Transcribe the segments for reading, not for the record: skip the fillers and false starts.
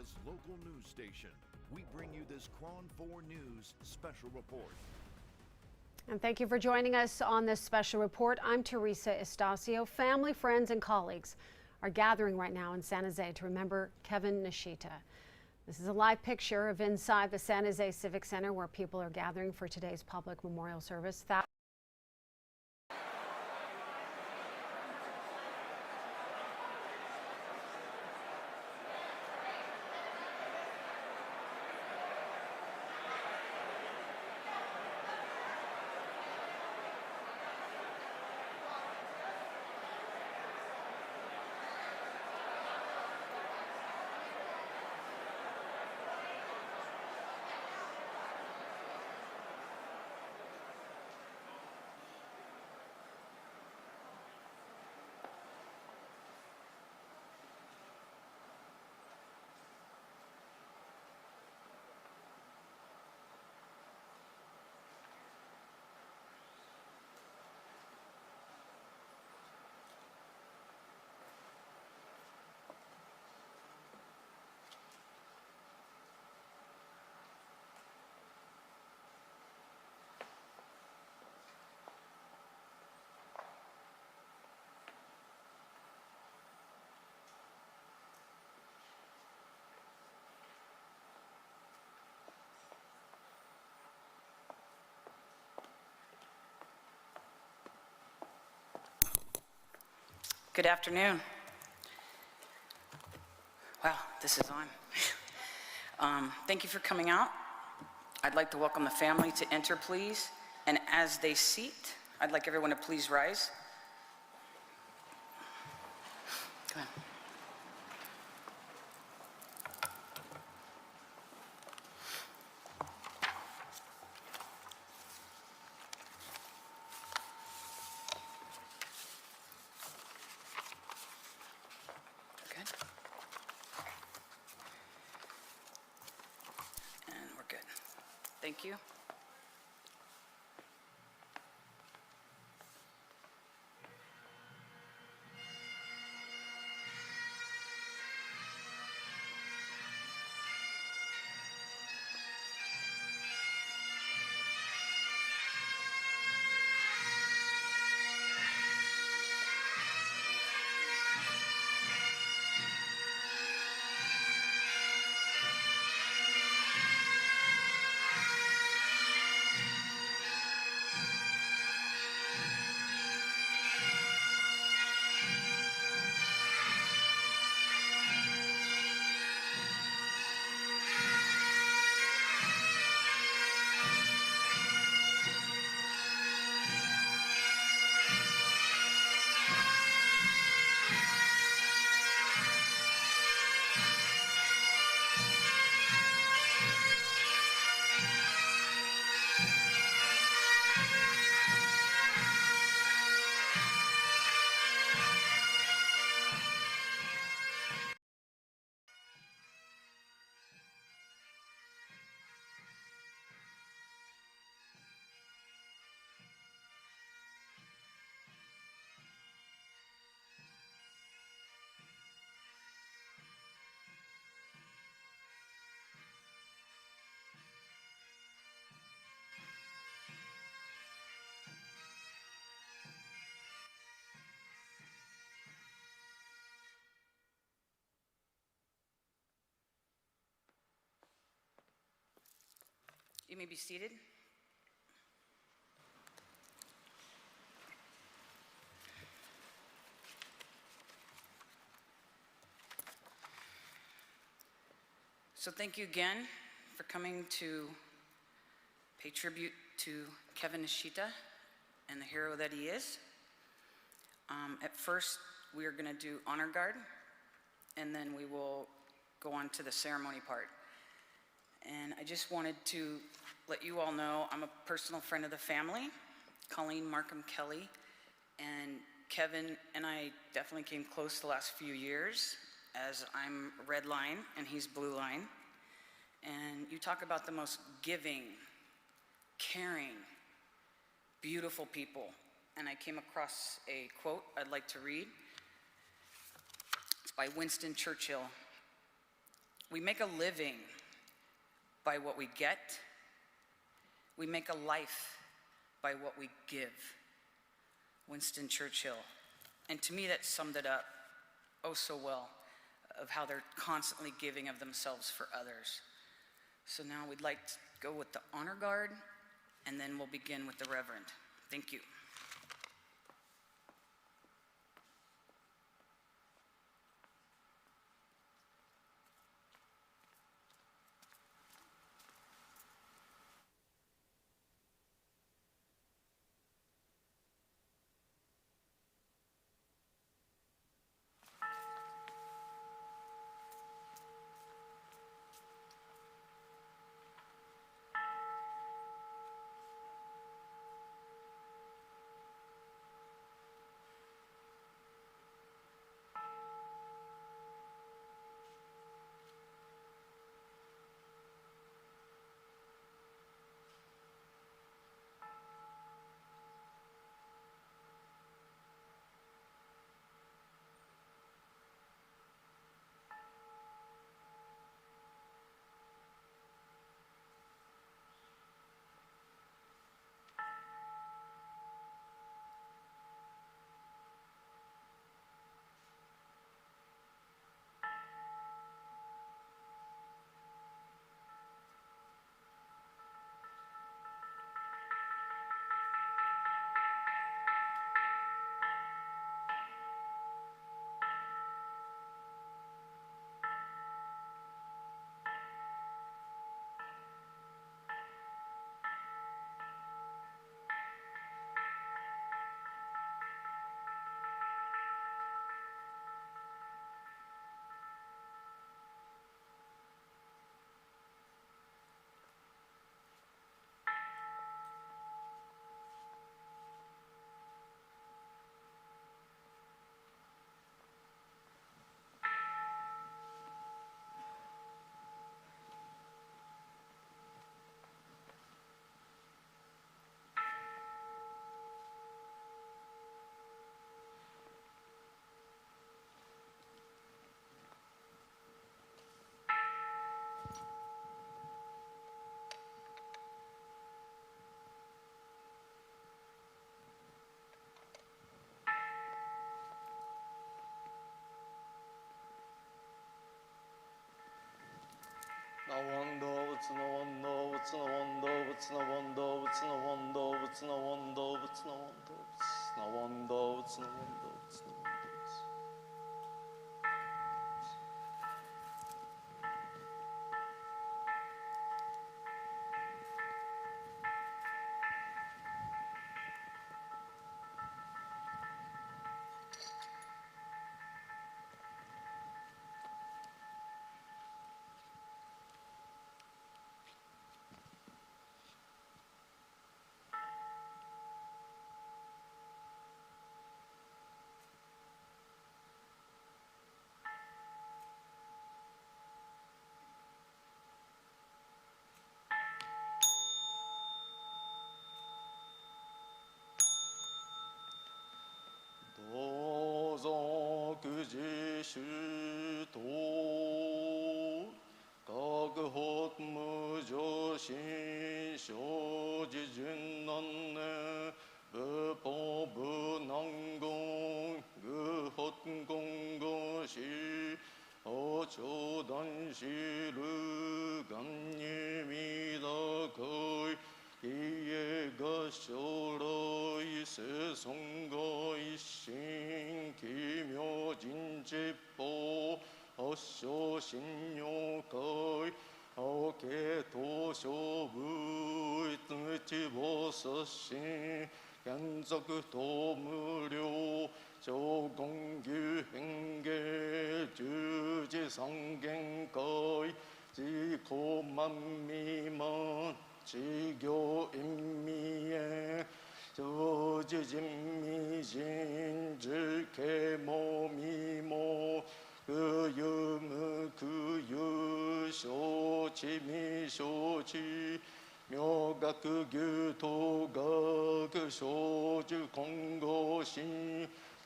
America's local news station. We bring you this Cron 4 News special report. And thank you for joining us on this special report. I'm Teresa Estacio. Family, friends, and colleagues are gathering right now in San Jose to remember Kevin Nishita. This is a live picture of inside the San Jose Civic Center where people are gathering for today's public memorial service. Good afternoon. Wow, this is on. Thank you for coming out. I'd like to welcome the family to enter, please. And as they seat, I'd like everyone to please rise. Go ahead. Thank you. You may be seated. So thank you again for coming to pay tribute to Kevin Nishita and the hero that he is. At first, we are going to do honor guard, and then we will go on to the ceremony part. And I just wanted to let you all know I'm a personal friend of the family, Colleen Markham Kelly, and Kevin and I definitely came close the last few years, as I'm red line and he's blue line. And you talk about the most giving, caring, beautiful people. And I came across a quote I'd like to read. It's by Winston Churchill. We make a living by what we get. We make a life by what we give. Winston Churchill. And to me, that summed it up oh so well, of how they're constantly giving of themselves for others. So now we'd like to go with the honor guard, and then we'll begin with the Reverend. Thank you.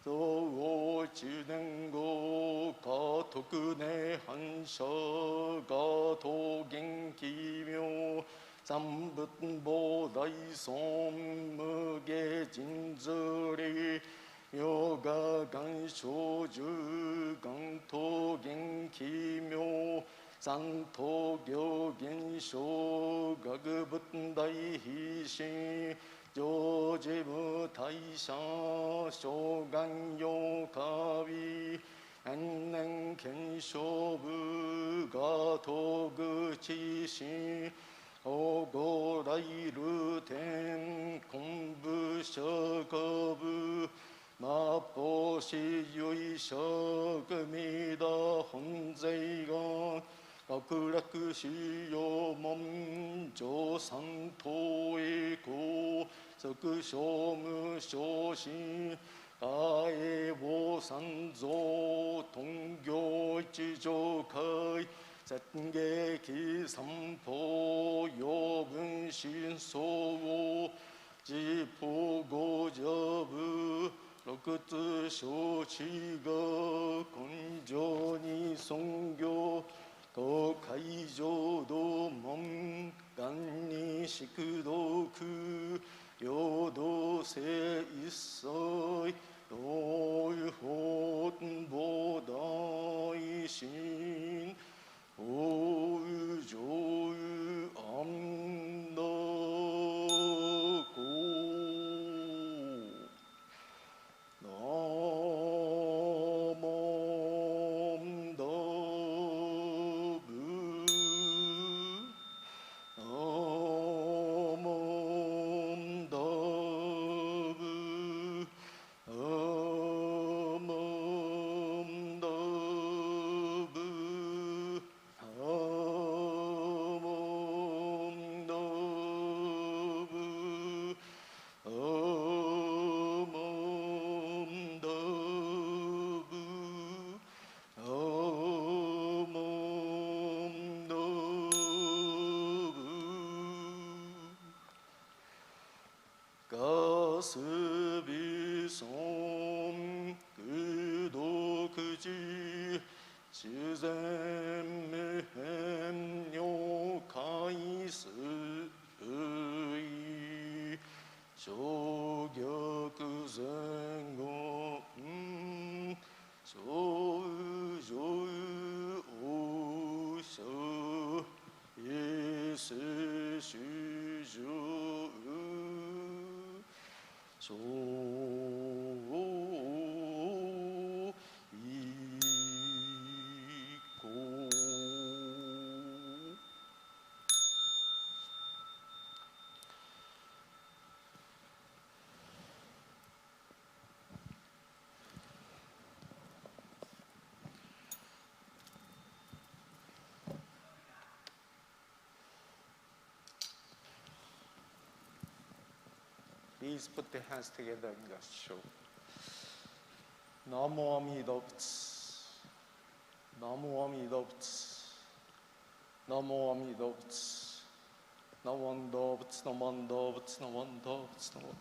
道中年後家徳根反射が桃源奇妙三仏菩大尊無下人ずりヨガ願生十願桃源奇妙三等行現象学仏大必心上寺無大社小願陽華美延年検証部が東口心おご来流天根部釈迦部末法四唯釈弥陀本税願楽楽使用門上三等栄光即小無小心大栄坊三蔵頓行一上会絶劇三法要分心相自法五邪部六通承知が根性に尊行東海浄土門願に宿毒領土性一切道義法菩大心大上安楽公すびそん苦毒寺自然無変如海水小逆前後小上王将一世主上小Please put the hands together in the show. Namo Amida Butsu. Namo Amida Butsu. Namo Amida Butsu. Namo Amida Butsu. Namo Amida Butsu. Namo Amida Butsu.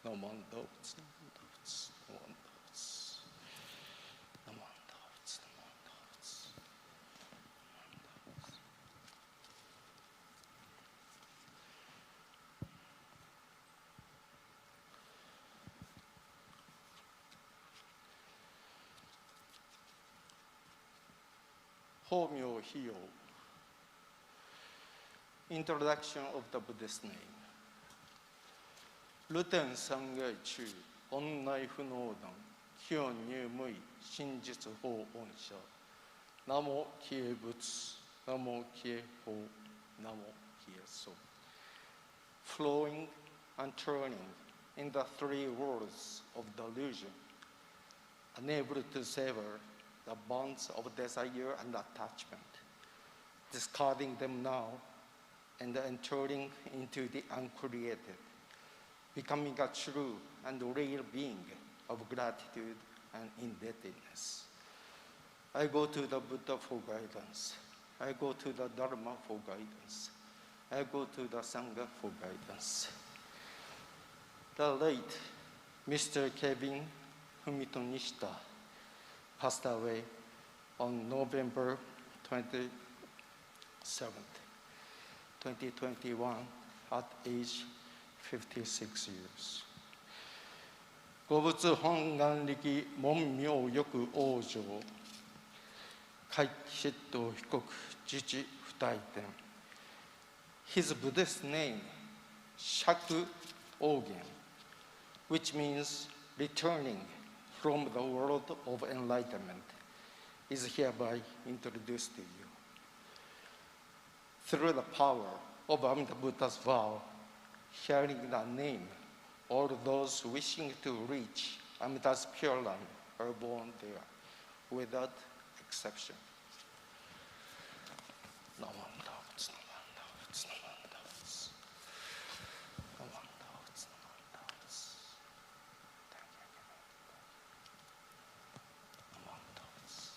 Namo Amida Butsu. Namo Amida Butsu. Namo Amida Butsu. Namo Amida Butsu. Namo Amida Butsu. Namo Amida Butsu. Homyo Hyo. Introduction of the Buddhist name. Ruten Sangai Chu, Onnai Funodan, Kyon Nyu Mui, Shinjitsu Ho Onsha, Namo Kie Butsu, Namo Kie Ho, Namo Kie So. Flowing and turning in the three worlds of delusion, unable to sever the bonds of desire and attachment, discarding them now and entering into the uncreated, becoming a true and real being of gratitude and indebtedness. I go to the Buddha for guidance. I go to the Dharma for guidance. I go to the Sangha for guidance. The late Mr. Kevin Kevin Nishita passed away on November 27th, 2021 at age 56 years. 五仏本願力文明欲往生皆筆頭被告自治不退転 His Buddhist name, Shaku Ogen, which means returning from the world of enlightenment, is hereby introduced to you. Through the power of Amida Buddha's vow, hearing the name, all those wishing to reach Amida's Pure Land are born there, without exception. No one doubts, no one doubts, no one doubts. No one doubts, no one doubts. Thank you, Kevin. No one doubts.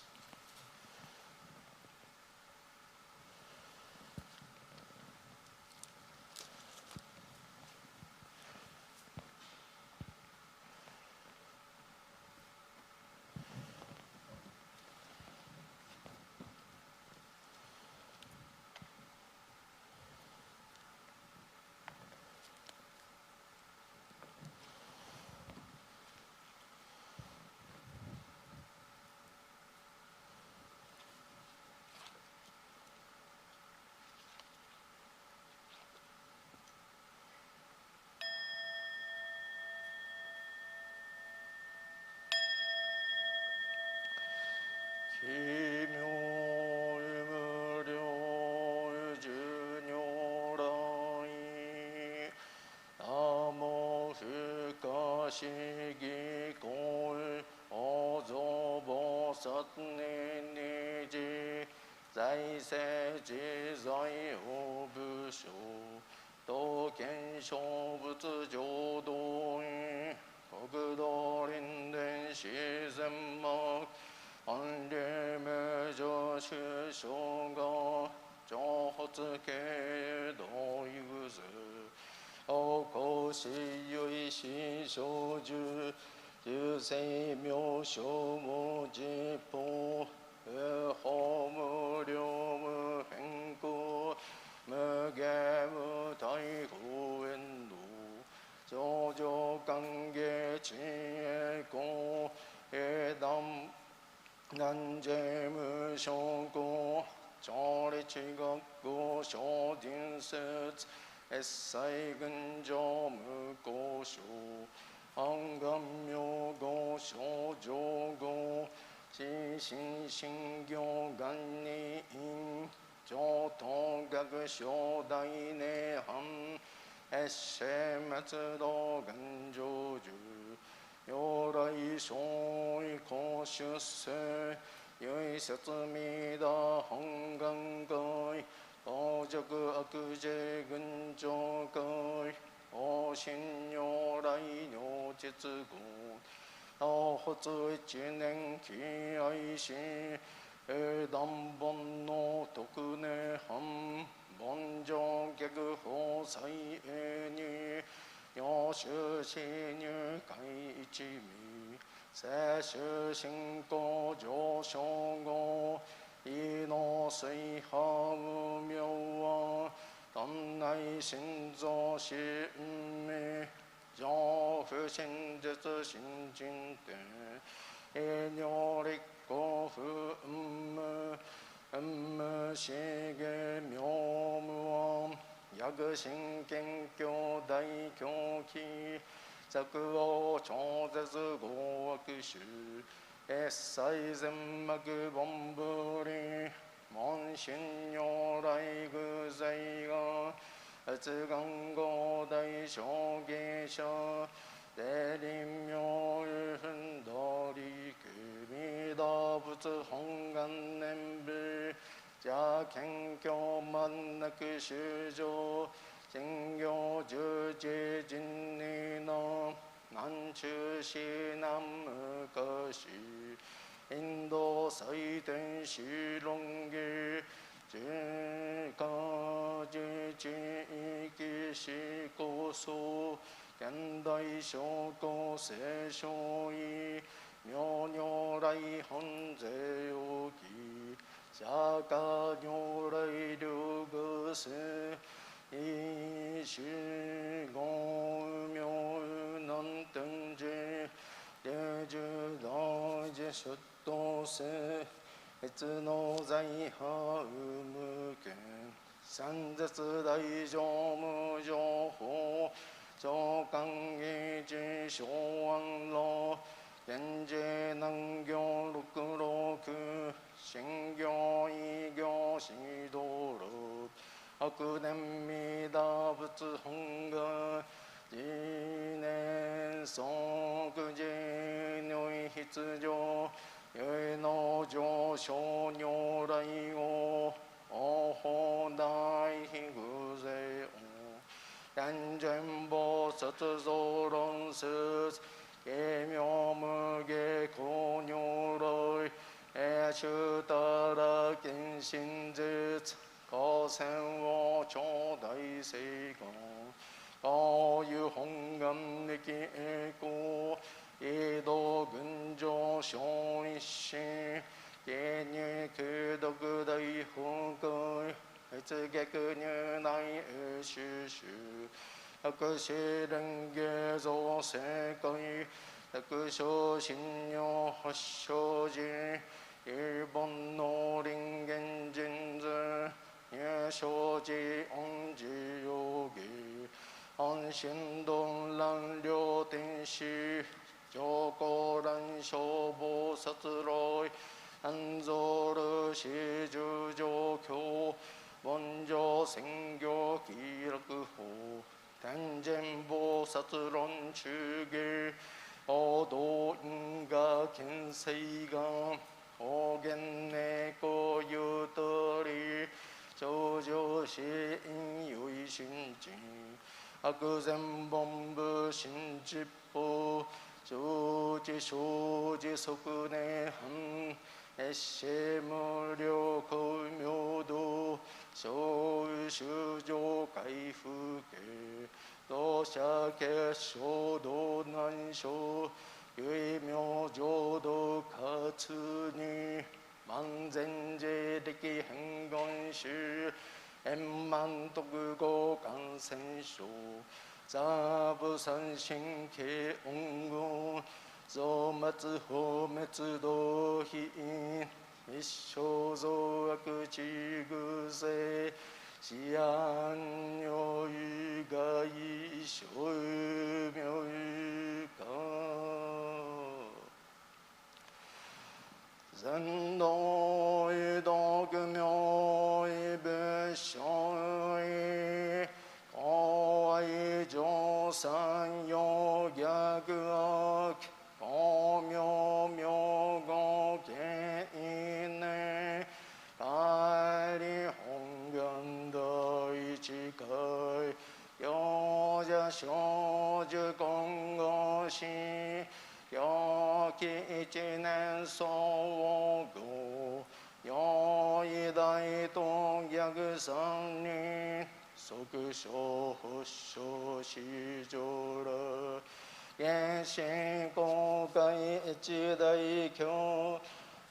現代証拠聖書意妙如来本税容疑釈迦如来流具世一虚公妙難天寺霊樹大寺出頭世越の財派無限三絶大乗無情法長官義智小安老現世難行六六信行異行指導六悪念弥陀仏本願自念即自如意必上唯の上昇如来をお法大悲偶税を天前菩薩総論説軽妙無下公如来永修たら見心絶高専を頂戴成功こういう本願力栄光移動群上小一心芸入空毒大崩壊越逆入内修習悪死連下造世界百姓信用発祥寺日本の人間人図入生寺恩寺容疑安心動乱両天使上皇乱消防殺雷安蔵る始終上教凡上宣教喜楽法天前菩薩論中下報道因果見世願方言猫ゆとり頂上死因唯心人悪善本部新実法常時生じ即年半越世無量光明道小修上回復系同社結晶道難所唯妙浄土活に万全寺力変願宗円満徳合感染症ザブ三神経音語増末法滅道非一生増悪地偶世思案如意外小妙化全道異道妙異仏性異公愛上三陽逆悪公明明語見因念大理本願第一回行者少女今後し良き一年相互良医大と逆三人即小発症市場ら原神公開一大教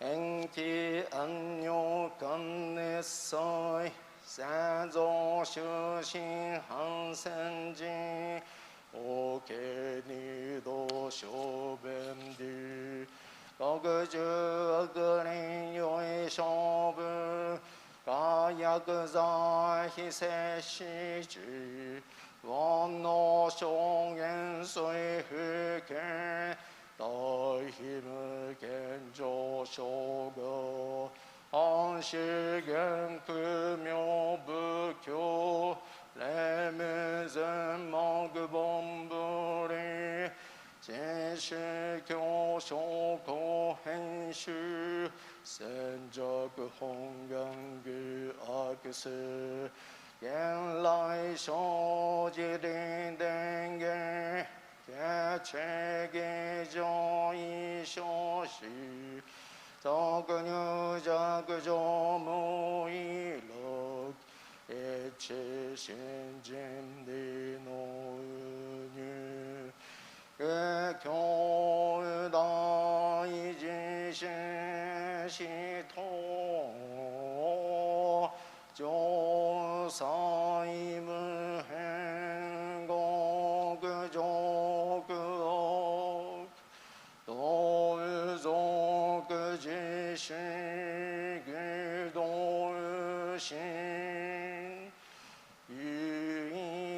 延期安養観熱祭先祖修心反戦人王家二度小便利六十悪人よい勝負化薬剤非接し中煩悩証言水不見大悲無見上昇語安主元空妙仏教霊無全目本部理真宗教証拠編集戦弱本願具悪世現来生じ臨伝言決定義上異生死特入弱上無異楽一切信心理の入교大지신 시토 조사임을 행곡 조국 도의족 지식 도의신 유익하신시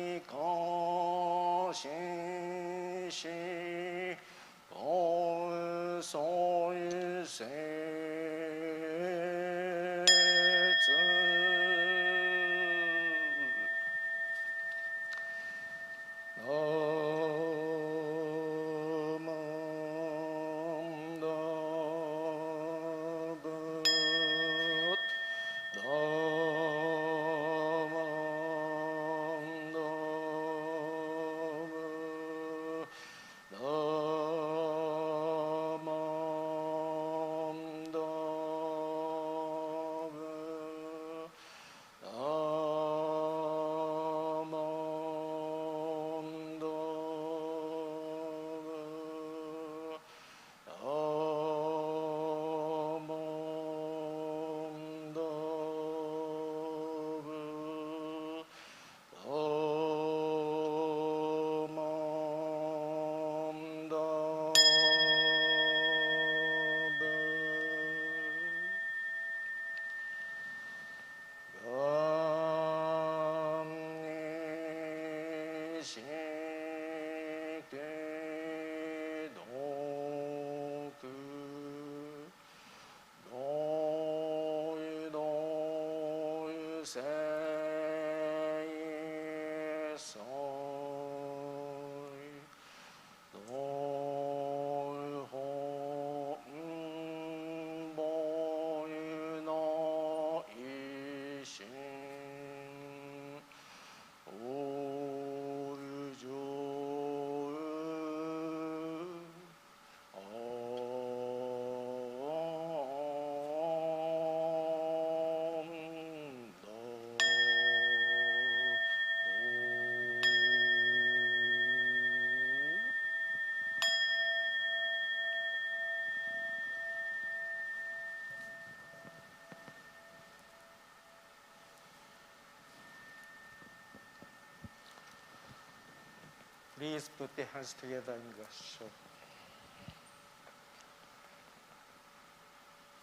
Please put the hands together in the show.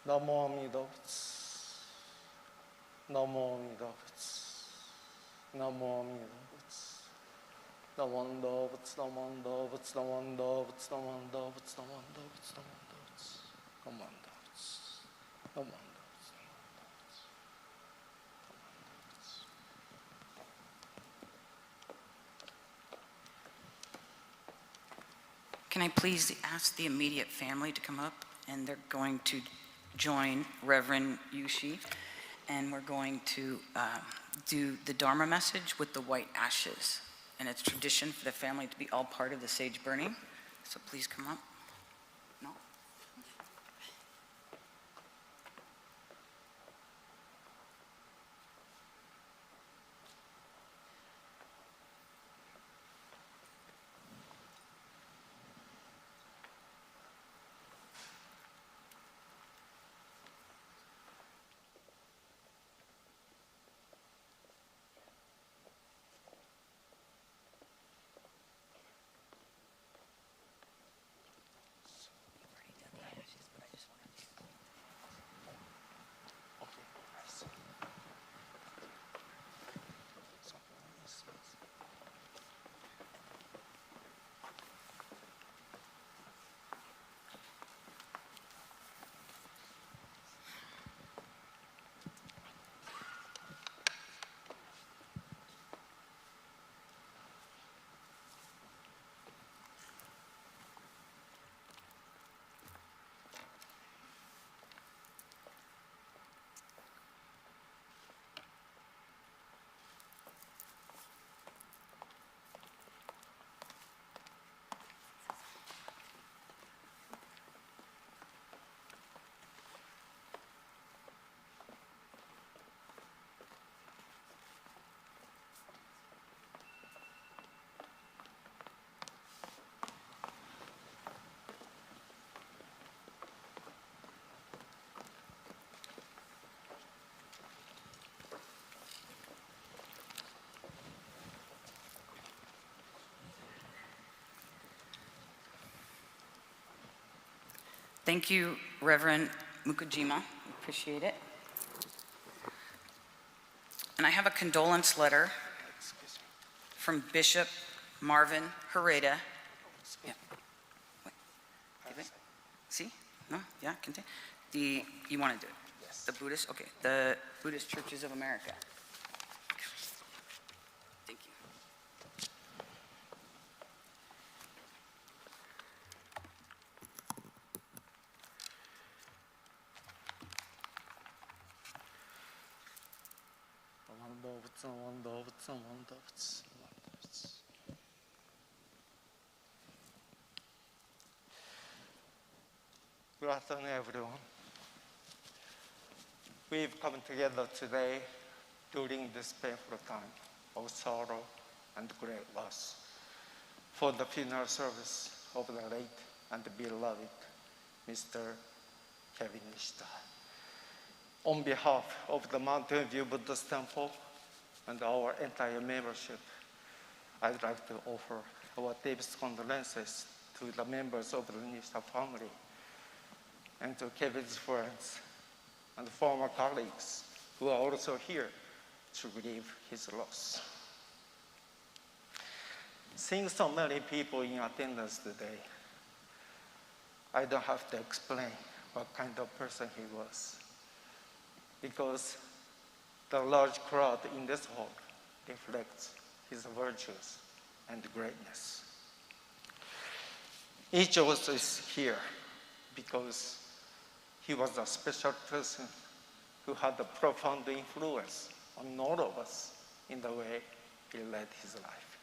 Namo Amida Butsu. Namo Amida Butsu. Namo Amida Butsu. Namo Amida Butsu. Namo Amida Butsu. Namo Amida Butsu. Namo Amida Butsu. Namo Amida Butsu. Namo Amida Butsu. Namo Amida Butsu. Namo Amida Butsu. Can I please ask the immediate family to come up, and they're going to join Reverend Yushi, and we're going to do the Dharma message with the white ashes. And it's tradition for the family to be all part of the sage burning, so please come up. No? Thank you, Reverend Mukujima. We appreciate it. And I have a condolence letter from Bishop Marvin Hereda. Yeah. Wait. Give it. See? No? Yeah, continue. You want to do it? Yes. The Buddhist? Okay. The Buddhist Churches of America. Thank you. Good afternoon, everyone. We've come together today during this painful time of sorrow and great loss for the funeral service of the late and beloved Mr. Kevin Nishita. On behalf of the Mountain View Buddhist Temple and our entire membership, I'd like to offer our deepest condolences to the members of the Nishita family and to Kevin's friends and former colleagues who are also here to grieve his loss. Seeing so many people in attendance today, I don't have to explain what kind of person he was, because the large crowd in this hall reflects his virtues and greatness. Each of us is here because he was a special person who had a profound influence on all of us in the way he led his life.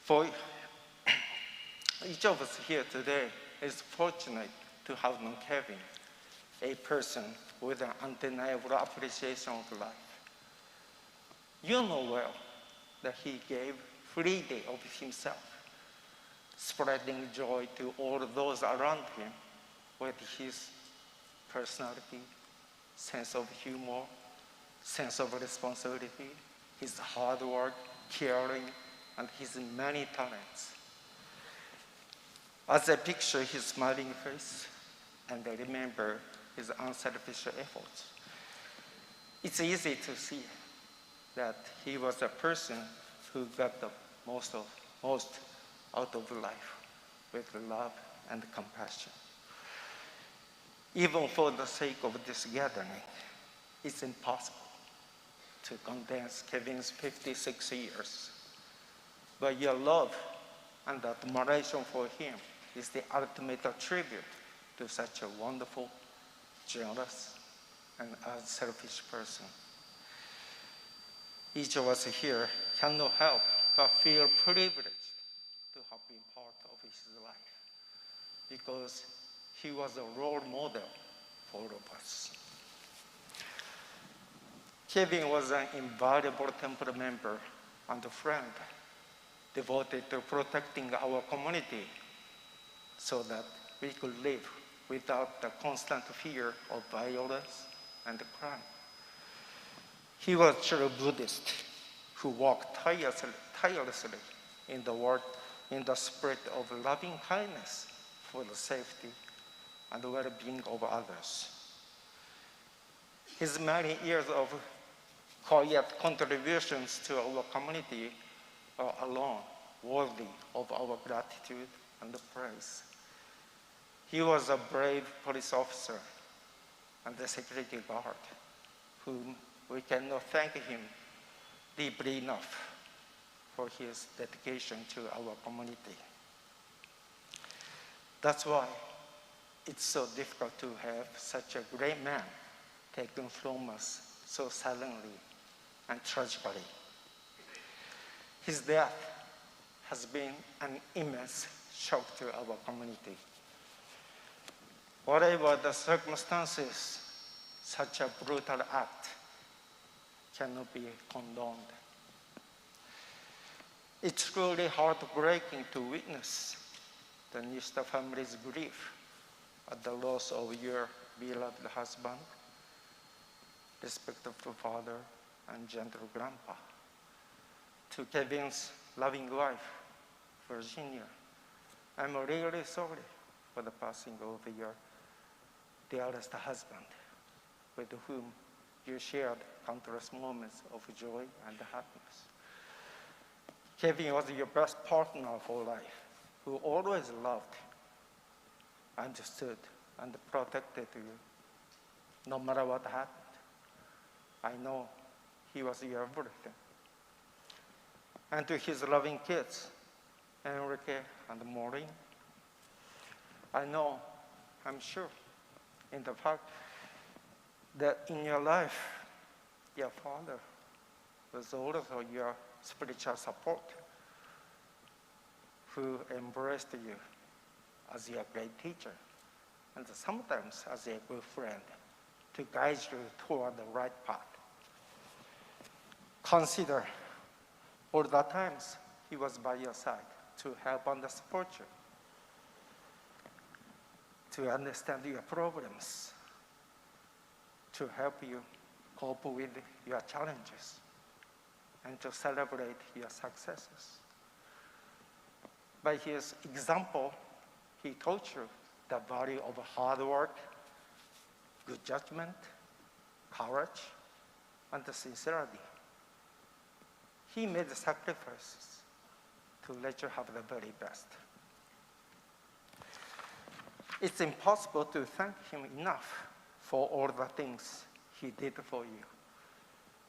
For each of us here today is fortunate to have known Kevin, a person with an undeniable appreciation of life. You know well that he gave freely of himself, spreading joy to all those around him with his personality, sense of humor, sense of responsibility, his hard work, caring, and his many talents. As I picture his smiling face and I remember his unselfish efforts, it's easy to see that he was a person who got the most out of life with love and compassion. Even for the sake of this gathering, it's impossible to condense Kevin's 56 years. But your love and admiration for him is the ultimate tribute to such a wonderful, generous, and unselfish person. Each of us here cannot help but feel privileged to have been part of his life, because he was a role model for all of us. Kevin was an invaluable temple member and a friend, devoted to protecting our community so that we could live without the constant fear of violence and crime. He was a true Buddhist who walked tirelessly in the world in the spirit of loving kindness for the safety and well-being of others. His many years of quiet contributions to our community are alone worthy of our gratitude and praise. He was a brave police officer and a security guard whom we cannot thank him deeply enough for his dedication to our community. That's why it's so difficult to have such a great man taken from us so suddenly and tragically. His death has been an immense shock to our community. Whatever the circumstances, such a brutal act cannot be condoned. It's truly heartbreaking to witness the Nishita family's grief at the loss of your beloved husband, respectful father, and gentle grandpa. To Kevin's loving wife, Virginia, I'm really sorry for the passing of your dearest husband, with whom you shared countless moments of joy and happiness. Kevin was your best partner for life, who always loved, understood, and protected you, no matter what happened. I know he was your everything. And to his loving kids, Enrique and Maureen, I'm sure, in the fact that in your life, your father was also your spiritual support, who embraced you as your great teacher, and sometimes as a good friend to guide you toward the right path. Consider all the times he was by your side to help and support you, to understand your problems, to help you cope with your challenges, and to celebrate your successes. By his example, he taught you the value of hard work, good judgment, courage, and sincerity. He made sacrifices to let you have the very best. It's impossible to thank him enough for all the things he did for you,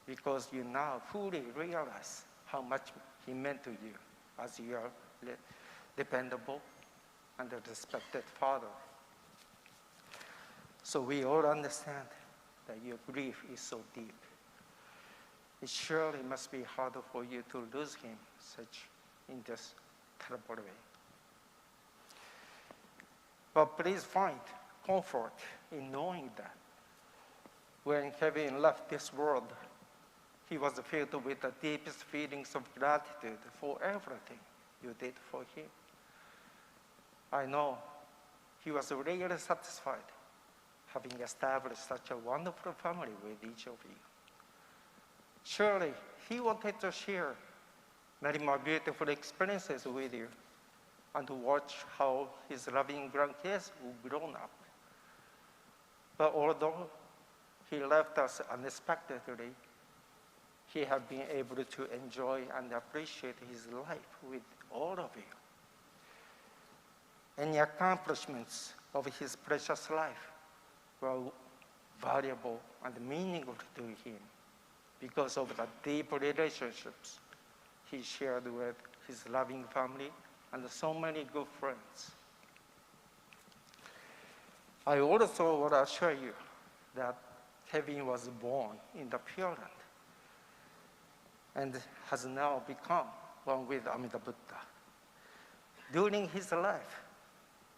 because you now fully realize how much he meant to you as your dependable and respected father. So we all understand that your grief is so deep. It surely must be harder for you to lose him in this terrible way. But please find comfort in knowing that when Kevin left this world, he was filled with the deepest feelings of gratitude for everything you did for him. I know he was really satisfied having established such a wonderful family with each of you. Surely he wanted to share many more beautiful experiences with you and to watch how his loving grandkids would grow up. But although he left us unexpectedly, he has been able to enjoy and appreciate his life with all of you. Any accomplishments of his precious life were valuable and meaningful to him because of the deep relationships he shared with his loving family and so many good friends. I also want to assure you that Kevin was born in the Pure Land and has now become one with Amida Buddha. During his life,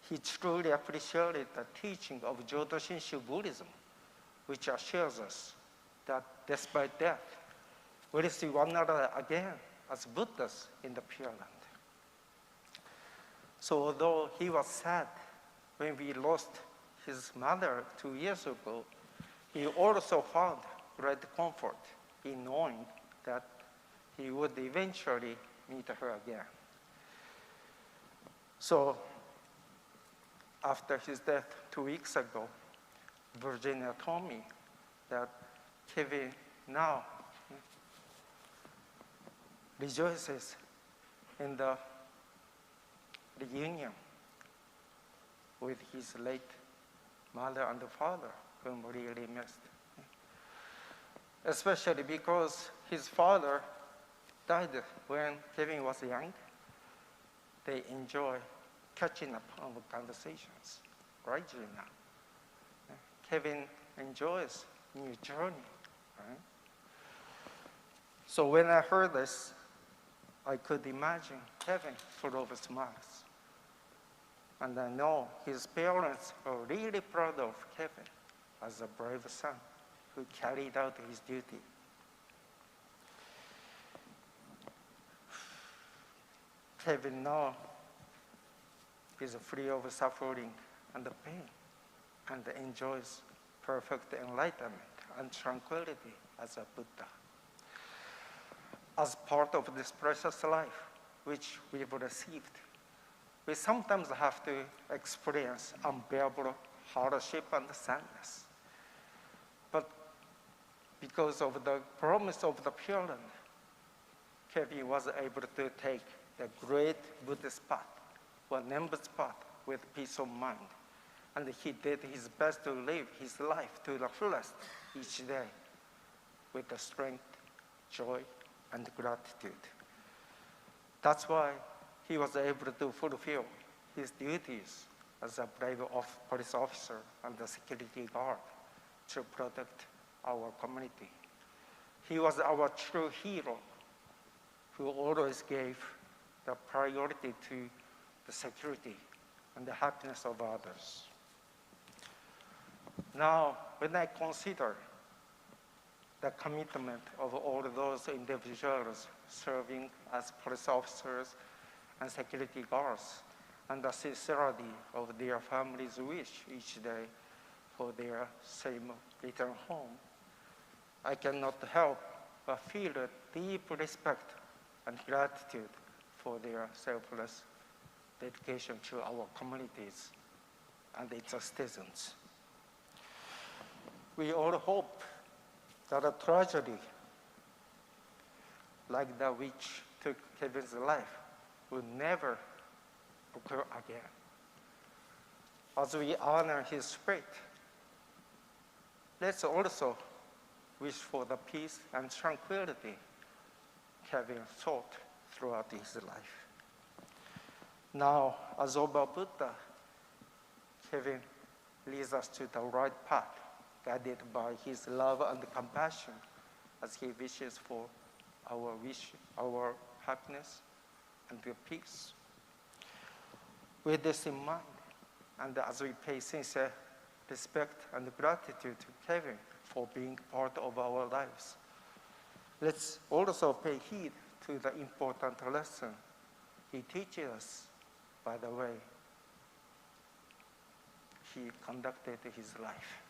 he truly appreciated the teaching of Jodo Shinshu Buddhism, which assures us that despite death, we will see one another again as Buddhas in the Pure Land. So although he was sad when we lost his mother 2 years ago, he also found great comfort in knowing that he would eventually meet her again. So after his death 2 weeks ago, Virginia told me that Kevin now rejoices in the reunion with his late mother and father, whom we really missed. Especially because his father died when Kevin was young. They enjoy catching up on the conversations, right, Gina? Kevin enjoys new journey, right? So when I heard this, I could imagine Kevin full of smiles. And I know his parents are really proud of Kevin as a brave son who carried out his duty. Kevin now is free of suffering and pain and enjoys perfect enlightenment and tranquility as a Buddha. As part of this precious life which we've received, we sometimes have to experience unbearable hardship and sadness. But because of the promise of the Pure Land, Kevin was able to take the great Buddhist path, or Nimbus path, with peace of mind. And he did his best to live his life to the fullest each day with the strength, joy, and gratitude. That's why he was able to fulfill his duties as a brave police officer and a security guard to protect our community. He was our true hero who always gave the priority to the security and the happiness of others. Now, when I consider the commitment of all those individuals serving as police officers and security guards, and the sincerity of their families' wish each day for their safe return home, I cannot help but feel a deep respect and gratitude for their selfless dedication to our communities and its citizens. We all hope that a tragedy like that which took Kevin's life will never occur again. As we honor his spirit, let's also wish for the peace and tranquility Kevin sought throughout his life. Now, as Oba Buddha, Kevin leads us to the right path, guided by his love and compassion as he wishes for our happiness and peace. With this in mind, and as we pay sincere respect and gratitude to Kevin for being part of our lives, let's also pay heed to the important lesson he teaches us by the way he conducted his life.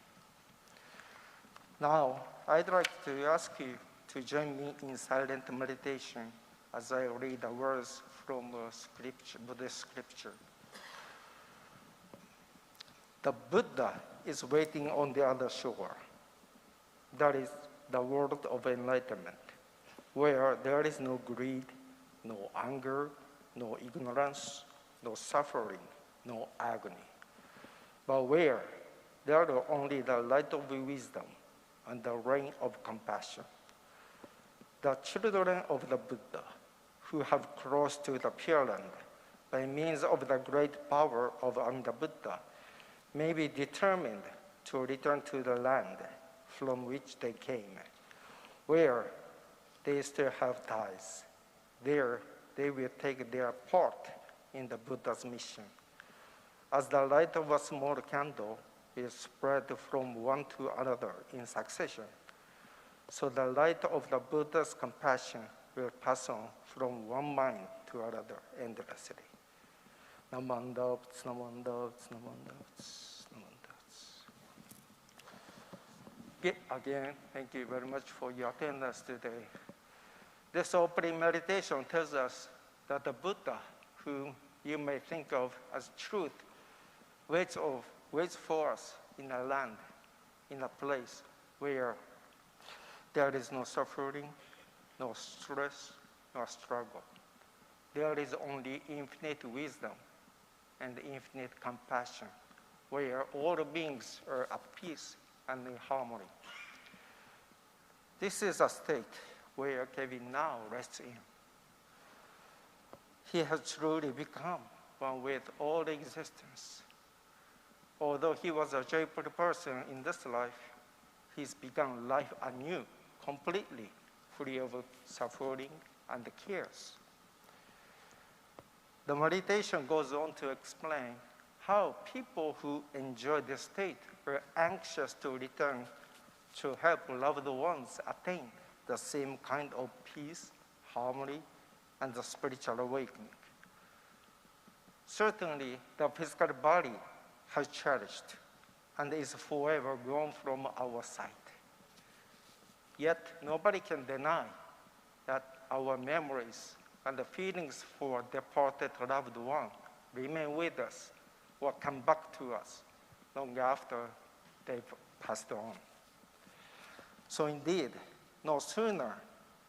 Now, I'd like to ask you to join me in silent meditation as I read the words from Buddhist scripture. The Buddha is waiting on the other shore. That is the world of enlightenment, where there is no greed, no anger, no ignorance, no suffering, no agony, but where there are only the light of wisdom and the rain of compassion. The children of the Buddha who have crossed to the Pure Land by means of the great power of Amida Buddha may be determined to return to the land from which they came, where they still have ties. There they will take their part in the Buddha's mission. As the light of a small candle is spread from one to another in succession, so the light of the Buddha's compassion will pass on from one mind to another endlessly. Namandavts, namandavts, namandavts, namandavts. Again, thank you very much for your attendance today. This opening meditation tells us that the Buddha, whom you may think of as truth, waits for us in a land, in a place where there is no suffering, no stress, no struggle. There is only infinite wisdom and infinite compassion, where all beings are at peace and in harmony. This is a state where Kevin now rests in. He has truly become one with all existence. Although he was a joyful person in this life, he's begun life anew, completely free of suffering and cares. The meditation goes on to explain how people who enjoy this state are anxious to return to help loved ones attain the same kind of peace, harmony, and the spiritual awakening. Certainly, the physical body has cherished and is forever gone from our sight. Yet, nobody can deny that our memories and the feelings for departed loved one remain with us or come back to us long after they've passed on. So indeed, no sooner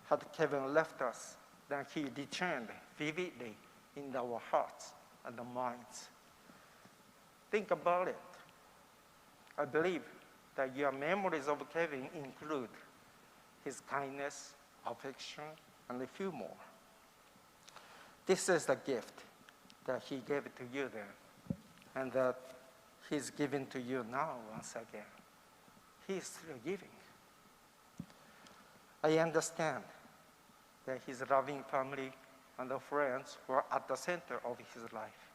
had Kevin left us than he returned vividly in our hearts and minds. Think about it. I believe that your memories of Kevin include his kindness, affection, and humor. This is the gift that he gave to you then, and that he's given to you now once again. He is still giving. I understand that his loving family and the friends were at the center of his life.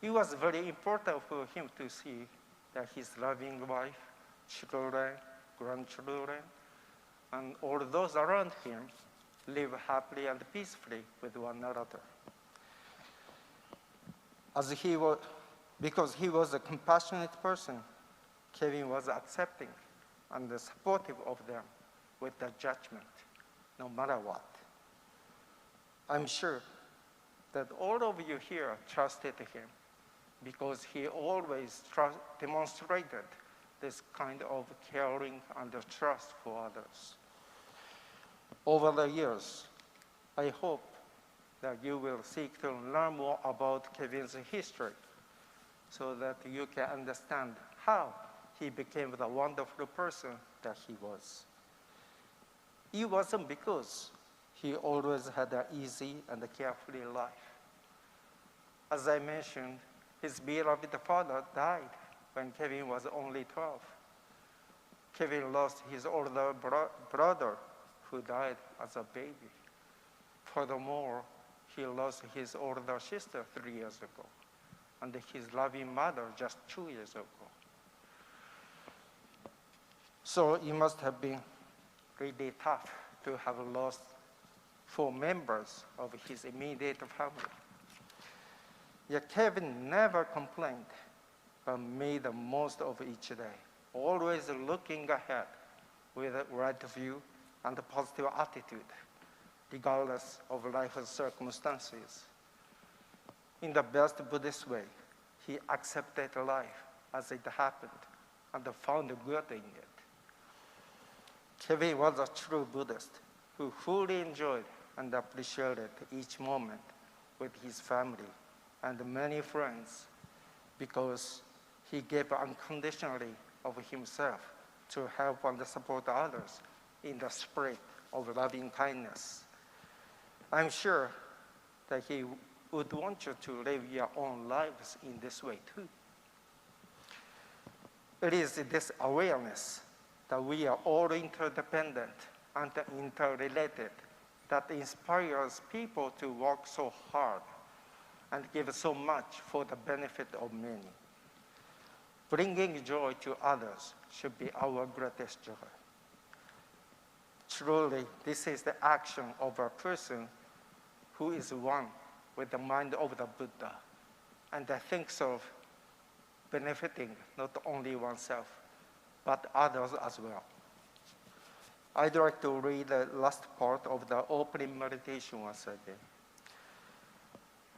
It was very important for him to see that his loving wife, children, grandchildren, and all those around him live happily and peacefully with one another. Because he was a compassionate person, Kevin was accepting and supportive of them with the judgment, no matter what. I'm sure that all of you here trusted him because he always demonstrated this kind of caring and trust for others. Over the years, I hope that you will seek to learn more about Kevin's history so that you can understand how he became the wonderful person that he was. It wasn't because he always had an easy and a carefree life. As I mentioned, his beloved father died when Kevin was only 12. Kevin lost his older brother who died as a baby. Furthermore, he lost his older sister 3 years ago, and his loving mother just 2 years ago. So it must have been really tough to have lost 4 members of his immediate family. Yet Kevin never complained, but made the most of each day, always looking ahead with a right view and a positive attitude, regardless of life's circumstances. In the best Buddhist way, he accepted life as it happened and found good in it. Kevin was a true Buddhist who fully enjoyed and appreciated each moment with his family and many friends because he gave unconditionally of himself to help and support others in the spirit of loving kindness. I'm sure that he would want you to live your own lives in this way too. It is this awareness that we are all interdependent and interrelated that inspires people to work so hard and give so much for the benefit of many. Bringing joy to others should be our greatest joy. Truly, this is the action of a person who is one with the mind of the Buddha and that thinks of benefiting not only oneself, but others as well. I'd like to read the last part of the opening meditation once again.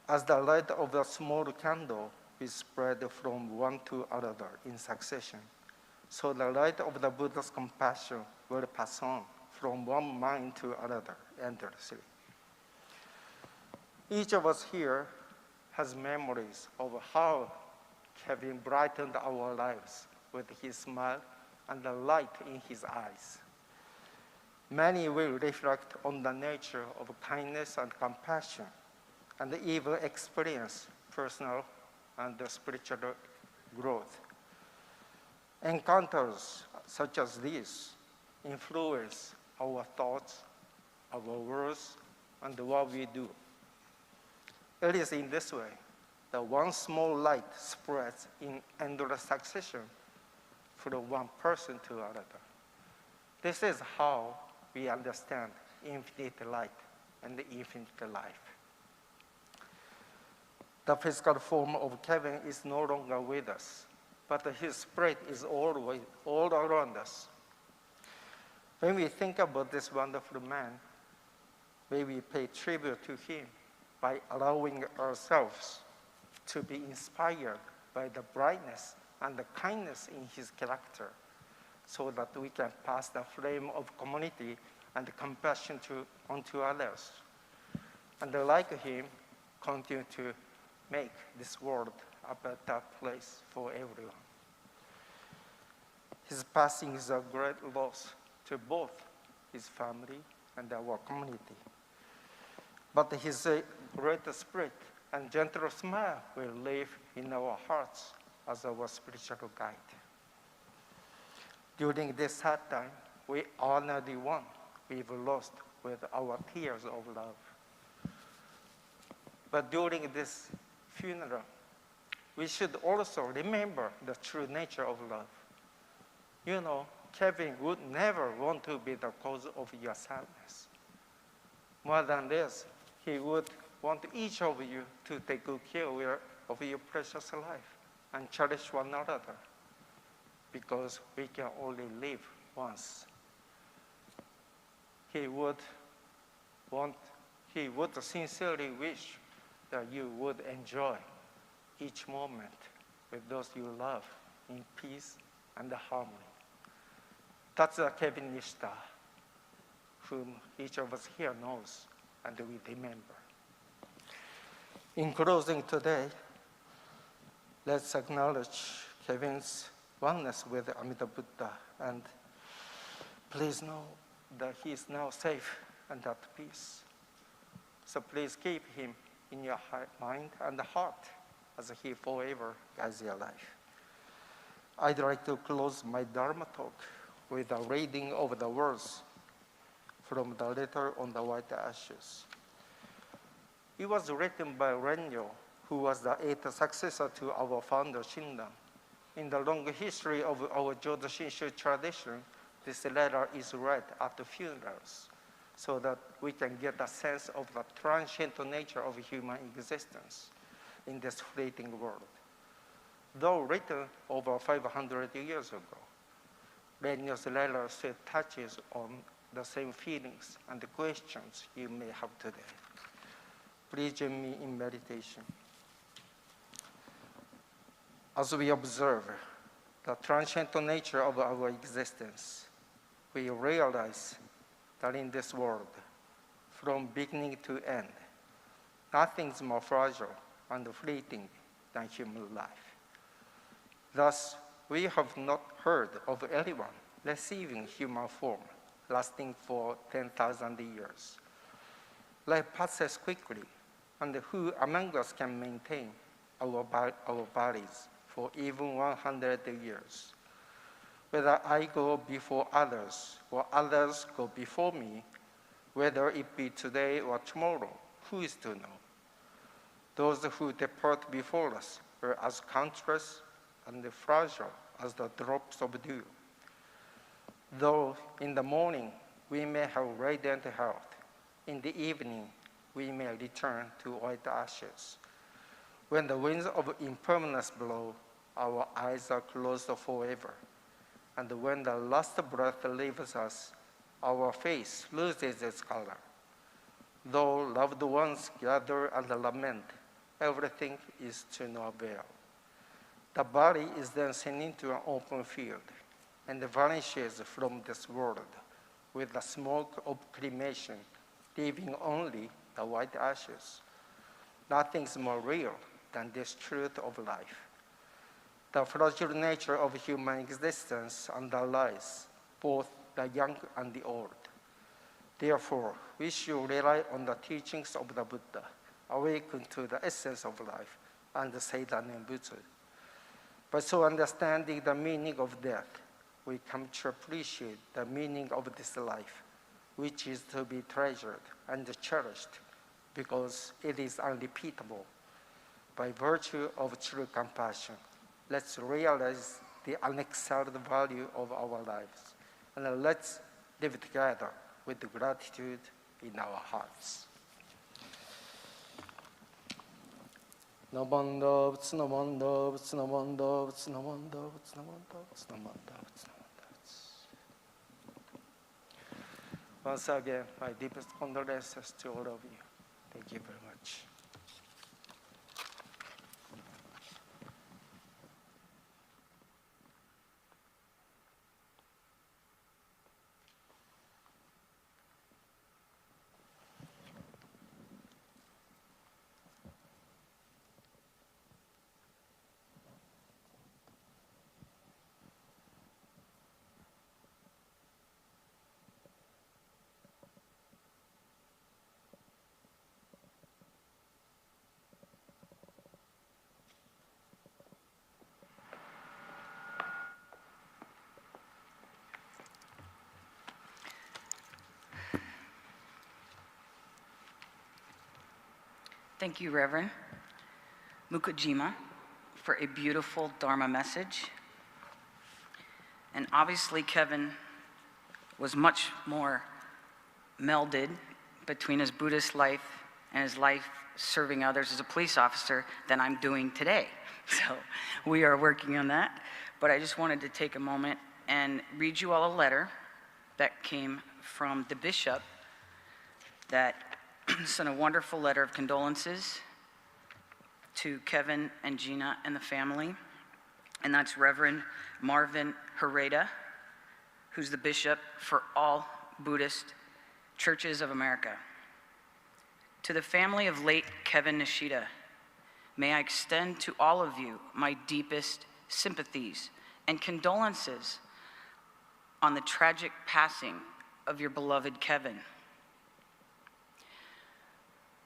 As the light of a small candle is spread from one to another in succession, so the light of the Buddha's compassion will pass on from one mind to another endlessly. Each of us here has memories of how Kevin brightened our lives with his smile and the light in his eyes. Many will reflect on the nature of kindness and compassion and even experience personal and spiritual growth. Encounters such as these influence our thoughts, our words, and what we do. It is in this way that one small light spreads in endless succession from one person to another. This is how we understand infinite light and infinite life. The physical form of Kevin is no longer with us, but his spirit is always all around us. When we think about this wonderful man, may we pay tribute to him by allowing ourselves to be inspired by the brightness and the kindness in his character, so that we can pass the flame of community and compassion onto others. And like him, continue to make this world a better place for everyone. His passing is a great loss to both his family and our community. But his great spirit and gentle smile will live in our hearts as our spiritual guide. During this hard time, we honor the one we've lost with our tears of love. But during this funeral, we should also remember the true nature of love. You know, Kevin would never want to be the cause of your sadness. More than this, he would want each of you to take good care of your precious life and cherish one another, because we can only live once. He would sincerely wish that you would enjoy each moment with those you love in peace and harmony. That's Kevin Nishita, whom each of us here knows and we remember. In closing today, let's acknowledge Kevin's oneness with Amida Buddha, and please know that he is now safe and at peace. So please keep him in your mind and heart as he forever guides your life. I'd like to close my Dharma talk with a reading of the words from the letter on the white ashes. It was written by Renyo, who was the eighth successor to our founder Shinran. In the long history of our Jodo Shinshu tradition, this letter is read at the funerals, so that we can get a sense of the transient nature of human existence in this fleeting world. Though written over 500 years ago, Renyo's letter still touches on the same feelings and the questions you may have today. Please join me in meditation. As we observe the transient nature of our existence, we realize that in this world, from beginning to end, nothing is more fragile and fleeting than human life. Thus, we have not heard of anyone receiving human form lasting for 10,000 years. Life passes quickly, and who among us can maintain our bodies for even 100 years? Whether I go before others or others go before me, whether it be today or tomorrow, who is to know? Those who depart before us are as countless and fragile as the drops of dew. Though in the morning we may have radiant health, in the evening we may return to white ashes. When the winds of impermanence blow, our eyes are closed forever. And when the last breath leaves us, our face loses its color. Though loved ones gather and lament, everything is to no avail. The body is then sent into an open field and vanishes from this world with the smoke of cremation, leaving only the white ashes. Nothing is more real than this truth of life. The fragile nature of human existence underlies both the young and the old. Therefore, we should rely on the teachings of the Buddha, awaken to the essence of life, and say the name Buddha. By so understanding the meaning of death, we come to appreciate the meaning of this life, which is to be treasured and cherished because it is unrepeatable. By virtue of true compassion, let's realize the unexcelled value of our lives, and let's live together with gratitude in our hearts. Once again, my deepest condolences to all of you. Thank you very much. Thank you, Reverend Mukajima, for a beautiful Dharma message. And obviously, Kevin was much more melded between his Buddhist life and his life serving others as a police officer than I'm doing today. So we are working on that. But I just wanted to take a moment and read you all a letter that came from the bishop that sent a wonderful letter of condolences to Kevin and Gina and the family. And that's Reverend Marvin Hereda, who's the bishop for all Buddhist churches of America. To the family of late Kevin Nishita, may I extend to all of you my deepest sympathies and condolences on the tragic passing of your beloved Kevin.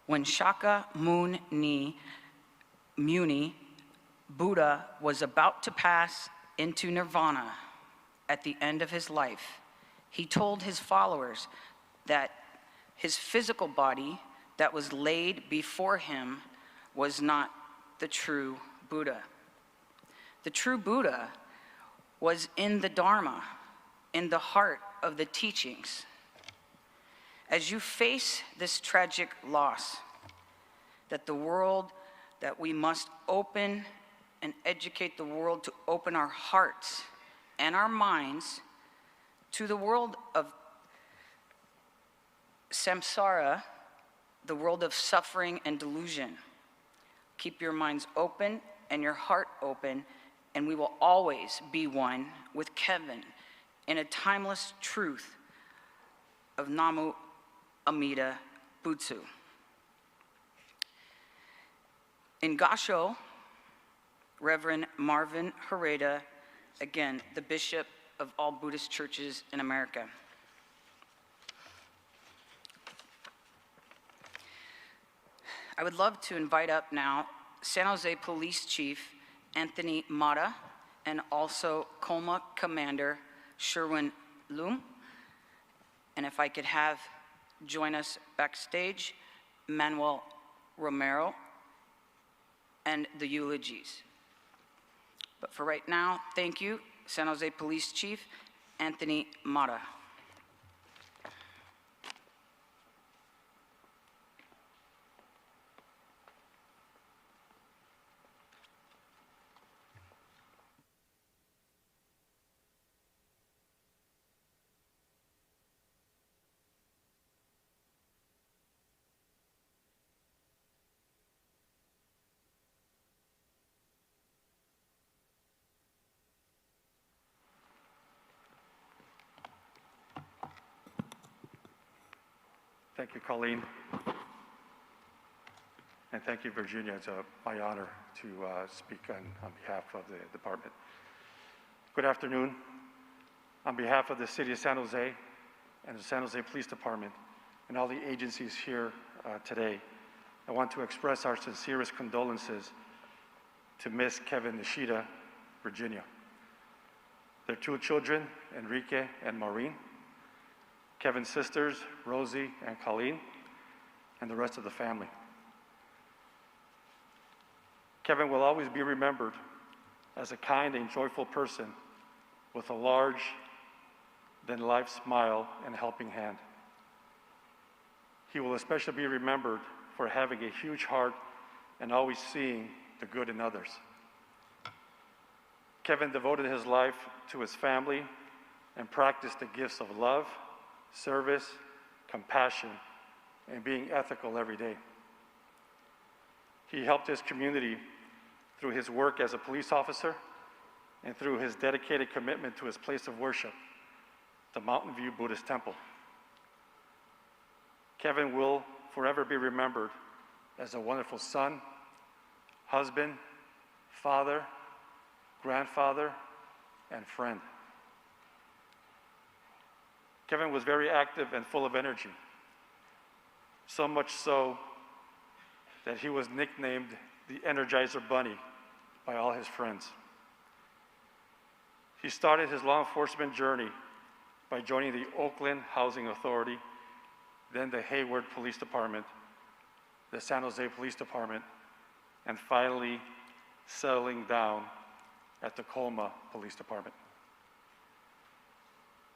When Shakyamuni Buddha was about to pass into nirvana at the end of his life, he told his followers that his physical body that was laid before him was not the true Buddha. The true Buddha was in the Dharma, in the heart of the teachings. As you face this tragic loss, that we must open and educate the world to open our hearts and our minds to the world of samsara, the world of suffering and delusion. Keep your minds open and your heart open, and we will always be one with Kevin in a timeless truth of Namu Amida Butsu. In Gasho, Reverend Marvin Hereda, again, the bishop of all Buddhist churches in America. I would love to invite up now San Jose Police Chief Anthony Mata and also Colma Commander Sherwin Loom. And if I could have join us backstage, Manuel Romero and the eulogies. But for right now, thank you, San Jose Police Chief Anthony Mata. Thank you, Colleen. And thank you, Virginia. It's my honor to speak on behalf of the department. Good afternoon. On behalf of the City of San Jose and the San Jose Police Department and all the agencies here today, I want to express our sincerest condolences to Miss Kevin Nishita, Virginia. Their two children, Enrique and Maureen, Kevin's sisters, Rosie and Colleen, and the rest of the family. Kevin will always be remembered as a kind and joyful person with a large-than-life smile and helping hand. He will especially be remembered for having a huge heart and always seeing the good in others. Kevin devoted his life to his family and practiced the gifts of love, service, compassion, and being ethical every day. He helped his community through his work as a police officer and through his dedicated commitment to his place of worship, the Mountain View Buddhist Temple. Kevin will forever be remembered as a wonderful son, husband, father, grandfather, and friend. Kevin was very active and full of energy, so much so that he was nicknamed the Energizer Bunny by all his friends. He started his law enforcement journey by joining the Oakland Housing Authority, then the Hayward Police Department, the San Jose Police Department, and finally settling down at the Colma Police Department.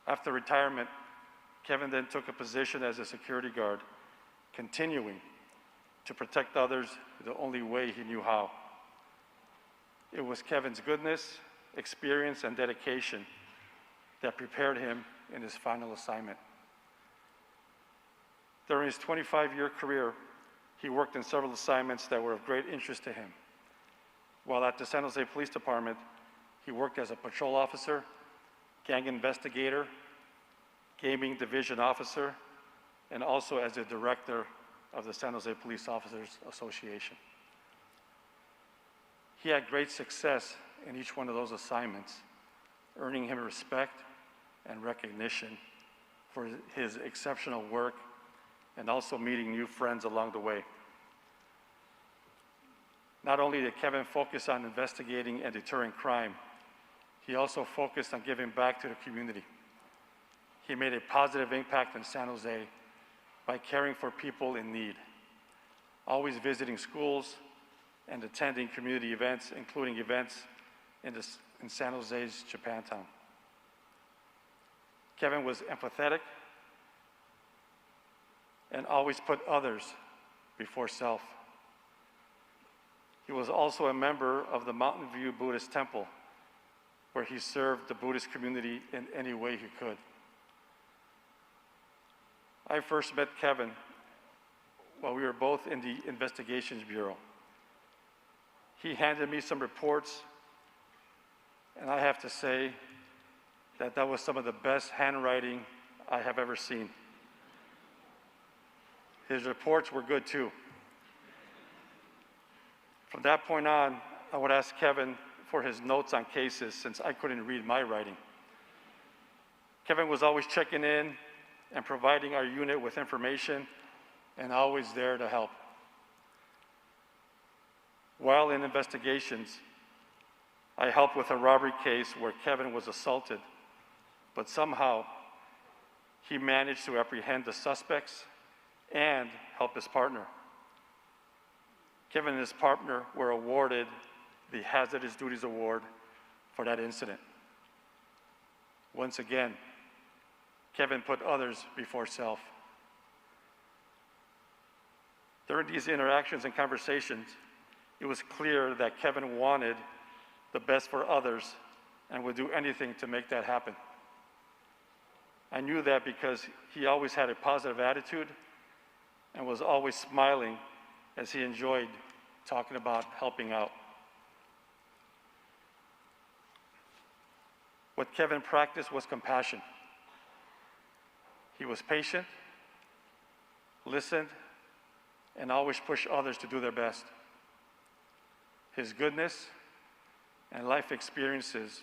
After retirement, Kevin then took a position as a security guard, continuing to protect others the only way he knew how. It was Kevin's goodness, experience, and dedication that prepared him in his final assignment. During his 25-year career, he worked in several assignments that were of great interest to him. While at the San Jose Police Department, he worked as a patrol officer, gang investigator, gaming division officer, and also as the director of the San Jose Police Officers Association. He had great success in each one of those assignments, earning him respect and recognition for his exceptional work and also meeting new friends along the way. Not only did Kevin focus on investigating and deterring crime, he also focused on giving back to the community. He made a positive impact in San Jose by caring for people in need, always visiting schools and attending community events, including events in San Jose's Japantown. Kevin was empathetic and always put others before self. He was also a member of the Mountain View Buddhist Temple, where he served the Buddhist community in any way he could. I first met Kevin while we were both in the Investigations Bureau. He handed me some reports, and I have to say that that was some of the best handwriting I have ever seen. His reports were good too. From that point on, I would ask Kevin for his notes on cases since I couldn't read my writing. Kevin was always checking in and providing our unit with information and always there to help. While in investigations, I helped with a robbery case where Kevin was assaulted, but somehow he managed to apprehend the suspects and help his partner. Kevin and his partner were awarded the Hazardous Duties Award for that incident. Once again, Kevin put others before self. During these interactions and conversations, it was clear that Kevin wanted the best for others and would do anything to make that happen. I knew that because he always had a positive attitude and was always smiling as he enjoyed talking about helping out. What Kevin practiced was compassion. He was patient, listened, and always pushed others to do their best. His goodness and life experiences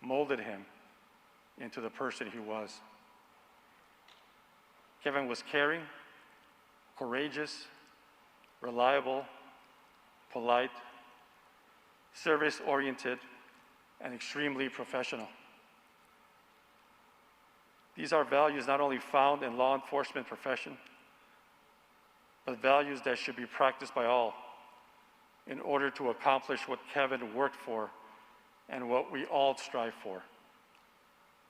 molded him into the person he was. Kevin was caring, courageous, reliable, polite, service-oriented, and extremely professional. These are values not only found in law enforcement profession, but values that should be practiced by all in order to accomplish what Kevin worked for and what we all strive for: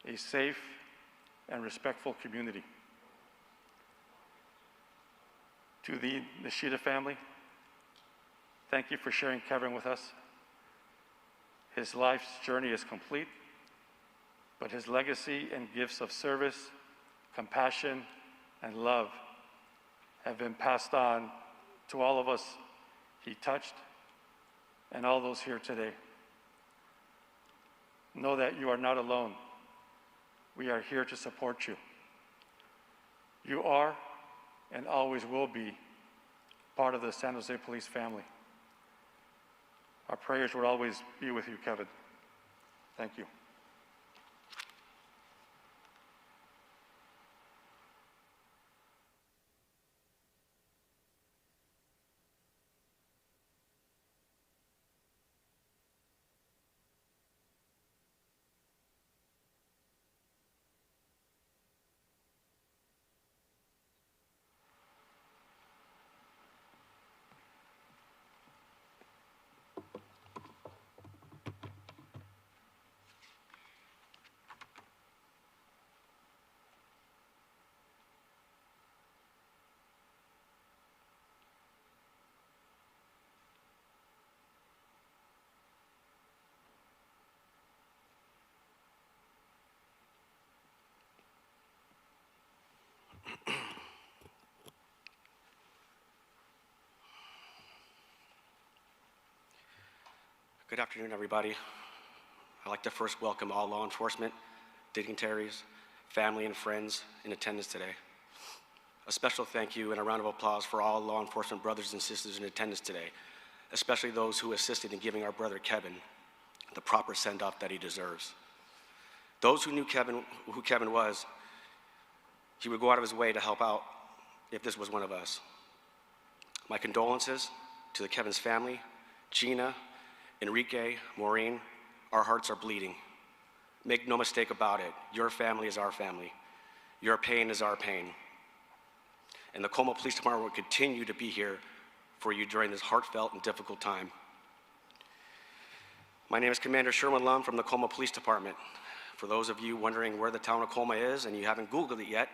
a safe and respectful community. To the Nishita family, thank you for sharing Kevin with us. His life's journey is complete, but his legacy and gifts of service, compassion, and love have been passed on to all of us he touched and all those here today. Know that you are not alone. We are here to support you. You are and always will be part of the San Jose Police family. Our prayers will always be with you, Kevin. Thank you. Good afternoon, everybody. I'd like to first welcome all law enforcement, dignitaries, family, and friends in attendance today. A special thank you and a round of applause for all law enforcement brothers and sisters in attendance today, especially those who assisted in giving our brother Kevin the proper send-off that he deserves. Those who knew who Kevin was, he would go out of his way to help out if this was one of us. My condolences to Kevin's family, Gina, Enrique, Maureen. Our hearts are bleeding. Make no mistake about it, your family is our family. Your pain is our pain. And the Colma Police Department will continue to be here for you during this heartfelt and difficult time. My name is Commander Sherwin Lum from the Colma Police Department. For those of you wondering where the town of Colma is and you haven't Googled it yet,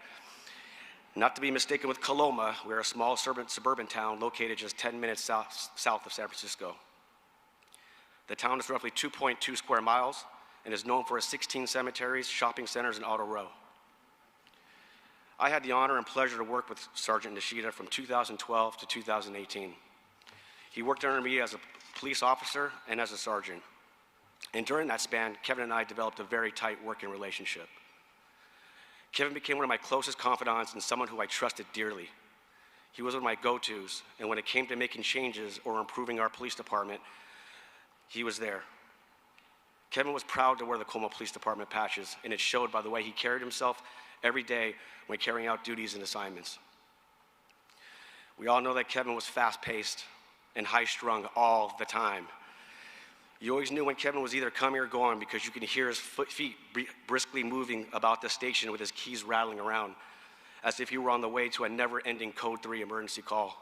not to be mistaken with Coloma, we're a small suburban town located just 10 minutes south of San Francisco. The town is roughly 2.2 square miles and is known for its 16 cemeteries, shopping centers, and auto row. I had the honor and pleasure to work with Sergeant Nishita from 2012 to 2018. He worked under me as a police officer and as a sergeant. And during that span, Kevin and I developed a very tight working relationship. Kevin became one of my closest confidants and someone who I trusted dearly. He was one of my go-tos, and when it came to making changes or improving our police department, he was there. Kevin was proud to wear the Colma Police Department patches, and it showed by the way he carried himself every day when carrying out duties and assignments. We all know that Kevin was fast-paced and high-strung all the time. You always knew when Kevin was either coming or going because you could hear his feet briskly moving about the station with his keys rattling around, as if he were on the way to a never-ending Code 3 emergency call.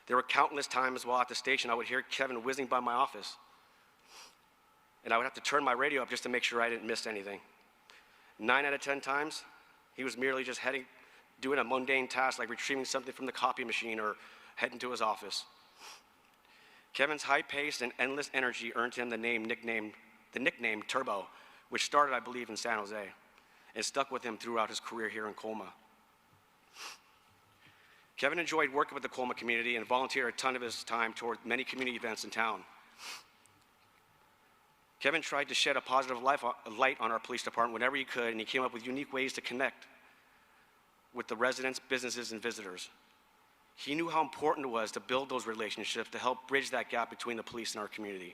There were countless times while at the station I would hear Kevin whizzing by my office, and I would have to turn my radio up just to make sure I didn't miss anything. 9 out of 10 times, he was merely just doing a mundane task like retrieving something from the copy machine or heading to his office. Kevin's high pace and endless energy earned him the nickname Turbo, which started, I believe, in San Jose, and stuck with him throughout his career here in Colma. Kevin enjoyed working with the Colma community and volunteered a ton of his time toward many community events in town. Kevin tried to shed a positive light on our police department whenever he could, and he came up with unique ways to connect with the residents, businesses, and visitors. He knew how important it was to build those relationships to help bridge that gap between the police and our community.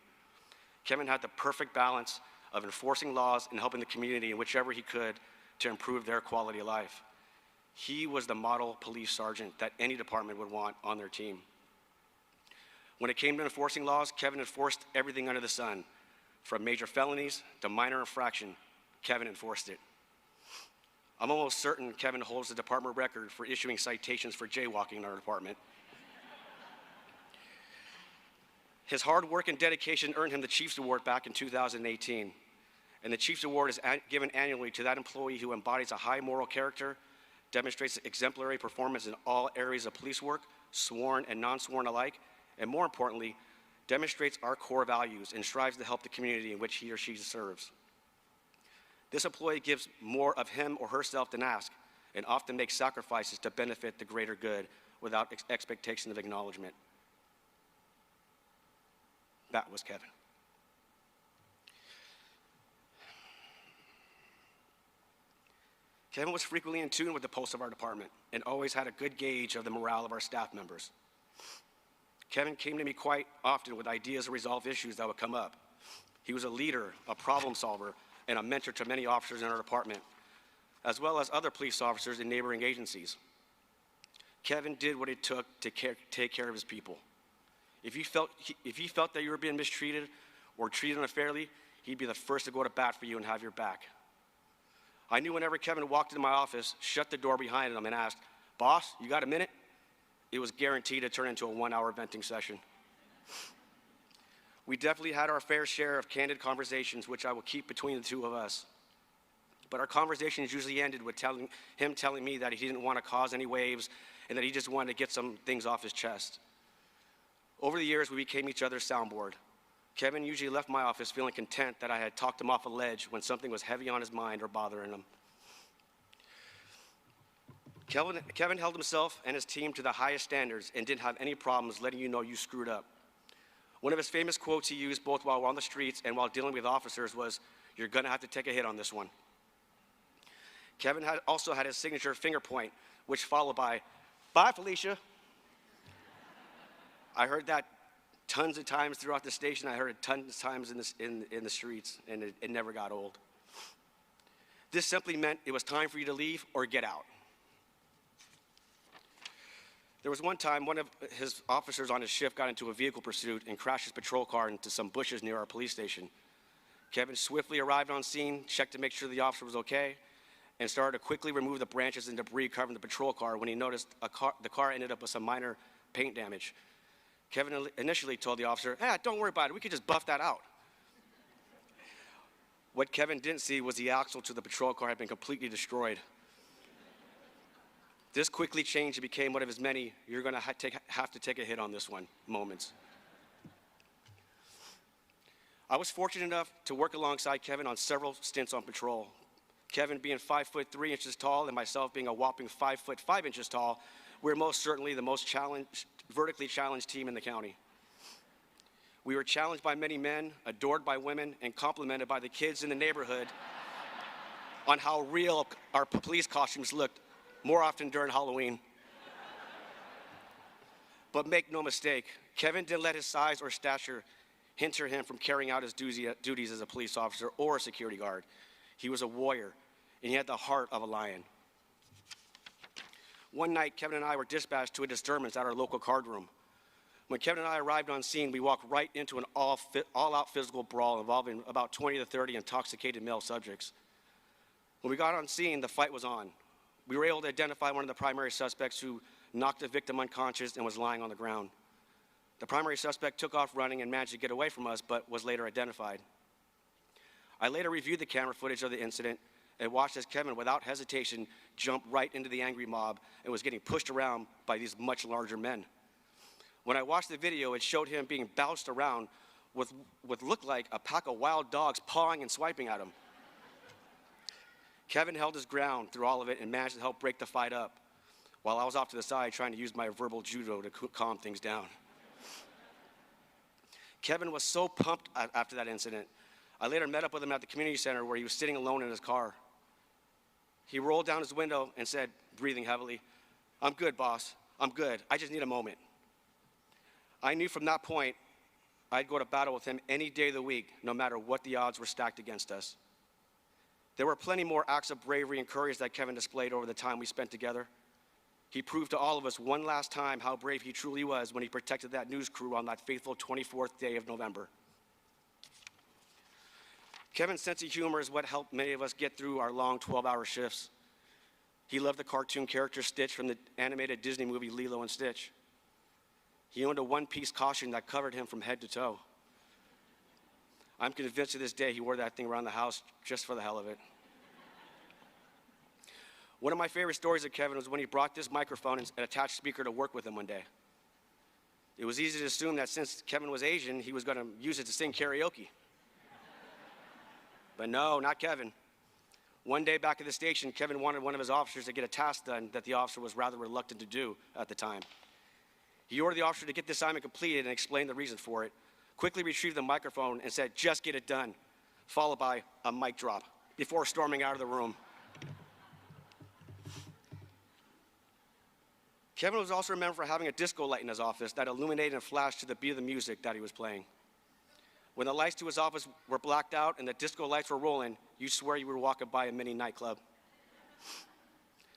Kevin had the perfect balance of enforcing laws and helping the community in whichever he could to improve their quality of life. He was the model police sergeant that any department would want on their team. When it came to enforcing laws, Kevin enforced everything under the sun. From major felonies to minor infraction, Kevin enforced it. I'm almost certain Kevin holds the department record for issuing citations for jaywalking in our department. His hard work and dedication earned him the Chiefs Award back in 2018. And the Chiefs Award is given annually to that employee who embodies a high moral character, demonstrates exemplary performance in all areas of police work, sworn and non-sworn alike, and more importantly, demonstrates our core values and strives to help the community in which he or she serves. This employee gives more of him or herself than ask, and often makes sacrifices to benefit the greater good without expectation of acknowledgement. That was Kevin. Kevin was frequently in tune with the pulse of our department and always had a good gauge of the morale of our staff members. Kevin came to me quite often with ideas to resolve issues that would come up. He was a leader, a problem solver, and a mentor to many officers in our department, as well as other police officers in neighboring agencies. Kevin did what it took to take care of his people. If he felt that you were being mistreated or treated unfairly, he'd be the first to go to bat for you and have your back. I knew whenever Kevin walked into my office, shut the door behind him, and asked, "Boss, you got a minute?" it was guaranteed to turn into a 1-hour venting session. We definitely had our fair share of candid conversations, which I will keep between the two of us. But our conversations usually ended with him telling me that he didn't want to cause any waves and that he just wanted to get some things off his chest. Over the years, we became each other's soundboard. Kevin usually left my office feeling content that I had talked him off a ledge when something was heavy on his mind or bothering him. Kevin held himself and his team to the highest standards and didn't have any problems letting you know you screwed up. One of his famous quotes he used both while we're on the streets and while dealing with officers was, "You're gonna have to take a hit on this one." Kevin also had his signature finger point, which followed by, "Bye, Felicia." I heard that tons of times throughout the station. I heard it tons of times in the streets, and it never got old. This simply meant it was time for you to leave or get out. There was one time one of his officers on his shift got into a vehicle pursuit and crashed his patrol car into some bushes near our police station. Kevin swiftly arrived on scene, checked to make sure the officer was okay, and started to quickly remove the branches and debris covering the patrol car when he noticed the car ended up with some minor paint damage. Kevin initially told the officer, "Don't worry about it, we could just buff that out." What Kevin didn't see was the axle to the patrol car had been completely destroyed. This quickly changed and became one of his many, "you're gonna have to take a hit on this one" moments. I was fortunate enough to work alongside Kevin on several stints on patrol. Kevin being 5'3" tall and myself being a whopping 5'5" tall, we're most certainly the most vertically challenged team in the county. We were challenged by many men, adored by women, and complimented by the kids in the neighborhood on how real our police costumes looked, more often during Halloween. But make no mistake, Kevin didn't let his size or stature hinder him from carrying out his duties as a police officer or a security guard. He was a warrior, and he had the heart of a lion. One night, Kevin and I were dispatched to a disturbance at our local card room. When Kevin and I arrived on scene, we walked right into an all-out physical brawl involving about 20 to 30 intoxicated male subjects. When we got on scene, the fight was on. We were able to identify one of the primary suspects who knocked the victim unconscious and was lying on the ground. The primary suspect took off running and managed to get away from us, but was later identified. I later reviewed the camera footage of the incident and watched as Kevin, without hesitation, jumped right into the angry mob and was getting pushed around by these much larger men. When I watched the video, it showed him being bounced around with what looked like a pack of wild dogs pawing and swiping at him. Kevin held his ground through all of it and managed to help break the fight up, while I was off to the side trying to use my verbal judo to calm things down. Kevin was so pumped after that incident. I later met up with him at the community center where he was sitting alone in his car. He rolled down his window and said, breathing heavily, "I'm good, boss. I'm good. I just need a moment." I knew from that point I'd go to battle with him any day of the week, no matter what the odds were stacked against us. There were plenty more acts of bravery and courage that Kevin displayed over the time we spent together. He proved to all of us one last time how brave he truly was when he protected that news crew on that fateful 24th day of November. Kevin's sense of humor is what helped many of us get through our long 12-hour shifts. He loved the cartoon character Stitch from the animated Disney movie Lilo and Stitch. He owned a one-piece costume that covered him from head to toe. I'm convinced to this day he wore that thing around the house just for the hell of it. One of my favorite stories of Kevin was when he brought this microphone and an attached speaker to work with him one day. It was easy to assume that since Kevin was Asian, he was going to use it to sing karaoke. But no, not Kevin. One day back at the station, Kevin wanted one of his officers to get a task done that the officer was rather reluctant to do at the time. He ordered the officer to get the assignment completed and explained the reason for it, quickly retrieved the microphone and said, "Just get it done," followed by a mic drop before storming out of the room. Kevin was also remembered for having a disco light in his office that illuminated and flashed to the beat of the music that he was playing. When the lights to his office were blacked out and the disco lights were rolling, you swear you were walking by a mini nightclub.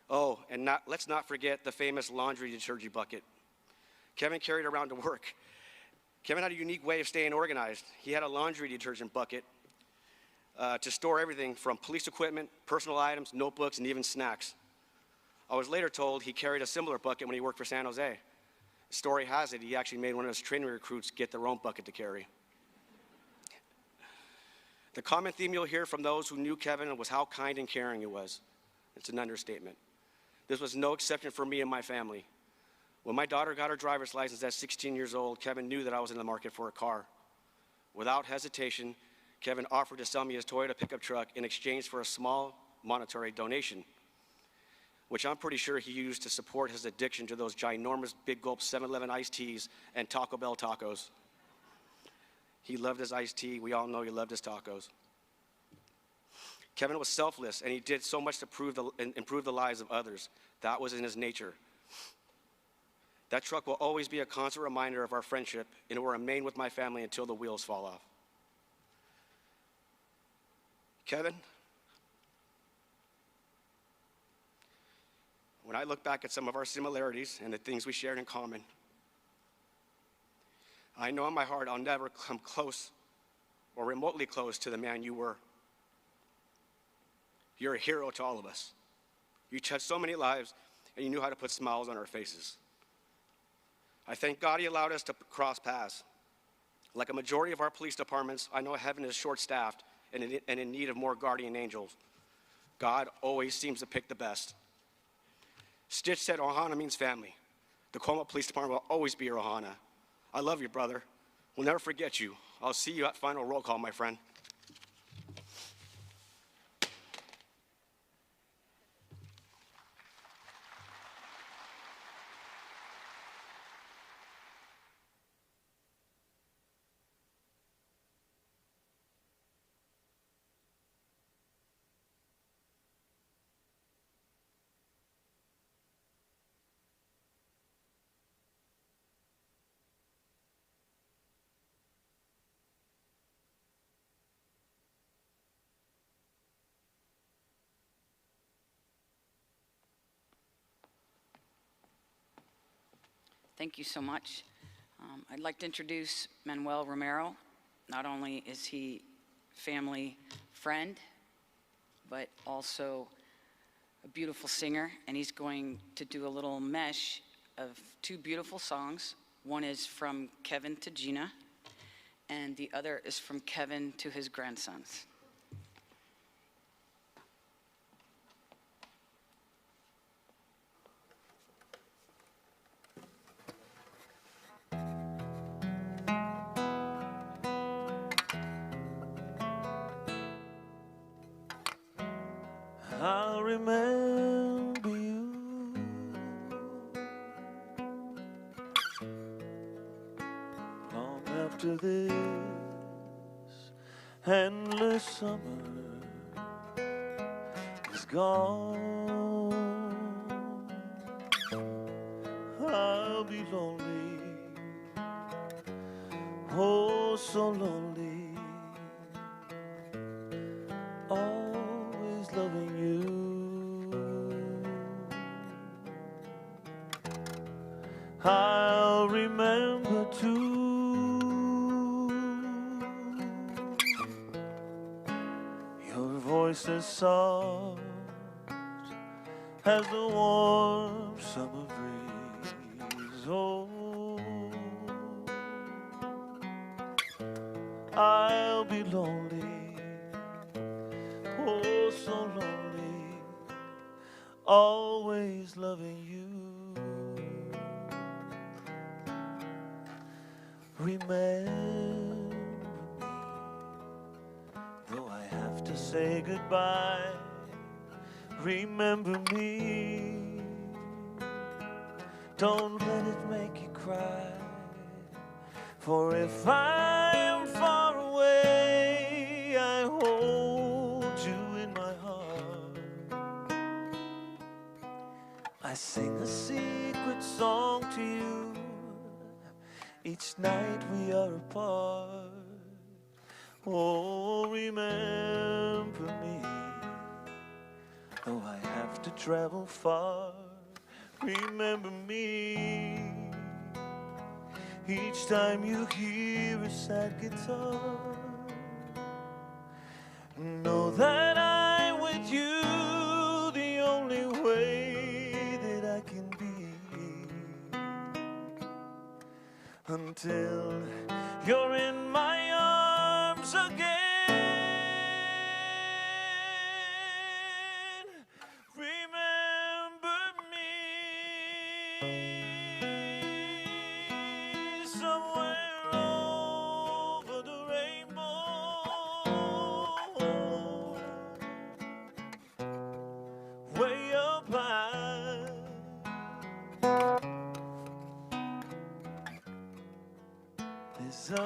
Oh, and let's not forget the famous laundry detergent bucket. Kevin carried around to work. Kevin had a unique way of staying organized. He had a laundry detergent bucket to store everything from police equipment, personal items, notebooks, and even snacks. I was later told he carried a similar bucket when he worked for San Jose. The story has it he actually made one of his training recruits get their own bucket to carry. The common theme you'll hear from those who knew Kevin was how kind and caring he was. It's an understatement. This was no exception for me and my family. When my daughter got her driver's license at 16 years old, Kevin knew that I was in the market for a car. Without hesitation, Kevin offered to sell me his Toyota pickup truck in exchange for a small monetary donation, which I'm pretty sure he used to support his addiction to those ginormous Big Gulp 7-Eleven iced teas and Taco Bell tacos. He loved his iced tea. We all know he loved his tacos. Kevin was selfless, and he did so much to improve the lives of others. That was in his nature. That truck will always be a constant reminder of our friendship, and it will remain with my family until the wheels fall off. Kevin, when I look back at some of our similarities and the things we shared in common, I know in my heart I'll never come close or remotely close to the man you were. You're a hero to all of us. You touched so many lives, and you knew how to put smiles on our faces. I thank God he allowed us to cross paths. Like a majority of our police departments, I know heaven is short-staffed and in need of more guardian angels. God always seems to pick the best. Stitch said Ohana means family. The Colma Police Department will always be your Ohana. I love you, brother. We'll never forget you. I'll see you at final roll call, my friend. Thank you so much. I'd like to introduce Manuel Romero. Not only is he family friend, but also a beautiful singer, and he's going to do a little mesh of two beautiful songs. One is from Kevin to Gina, and the other is from Kevin to his grandsons. I'll remember you long after this endless summer is gone. I'll be lonely, oh so lonely, always loving you. I'll remember too your voice as soft as the warm summer breeze. Oh, I'll be lonely, oh so lonely, always loving you. Remember me, though I have to say goodbye. Remember me, don't let it make you cry. For if I am far away, I hold you in my heart. I sing a secret song to you each night we are apart. Oh, remember me, though I have to travel far. Remember me, each time you hear a sad guitar. Know that I'm with you the only way that I can be, until you're in my arms again. Remember me, somewhere over the rainbow, way up high. There's a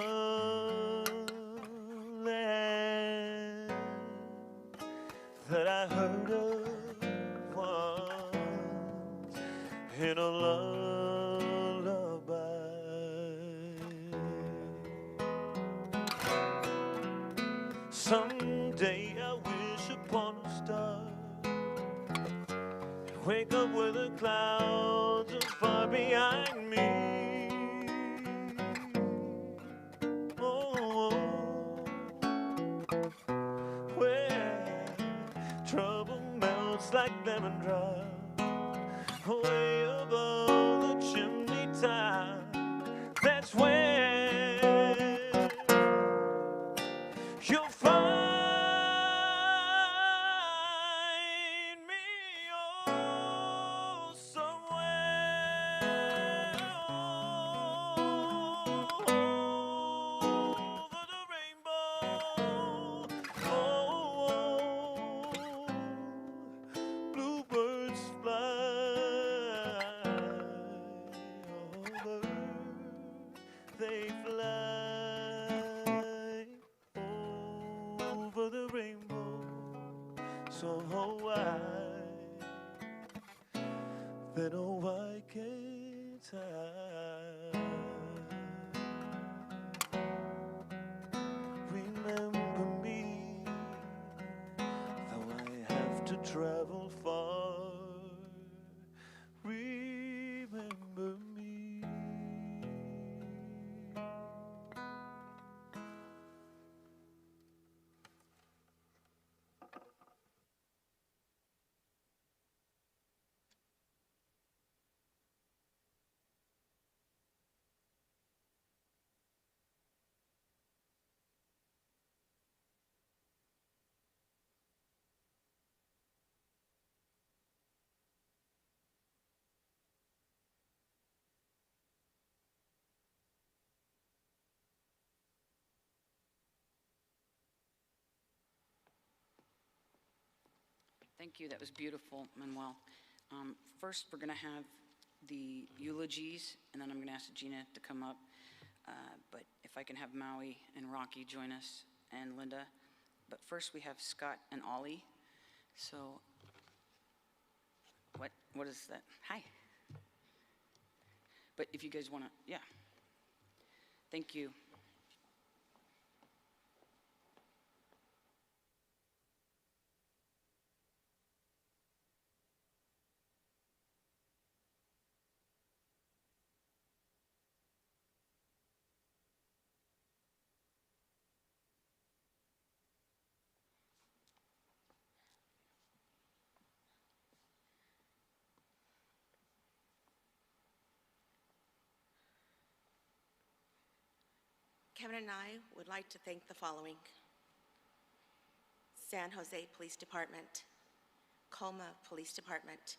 Someday I wish upon a star, wake up where the clouds are far behind me. Oh, where trouble melts like lemon drops way above the chimney top. That's where you'll find me. Oh, somewhere over the rainbow. Oh, bluebirds fly over, they fly over the rainbow, so wide that oh, why can't I? Remember me, though I have to travel far. Remember me. Thank you. That was beautiful, Manuel. First, we're going to have the eulogies, and then I'm going to ask Gina to come up. But if I can have Maui and Rocky join us, and Linda. But first, we have Scott and Ollie. So, what is that? Hi. But if you guys want to, yeah. Thank you. Kevin and I would like to thank the following: San Jose Police Department, Colma Police Department,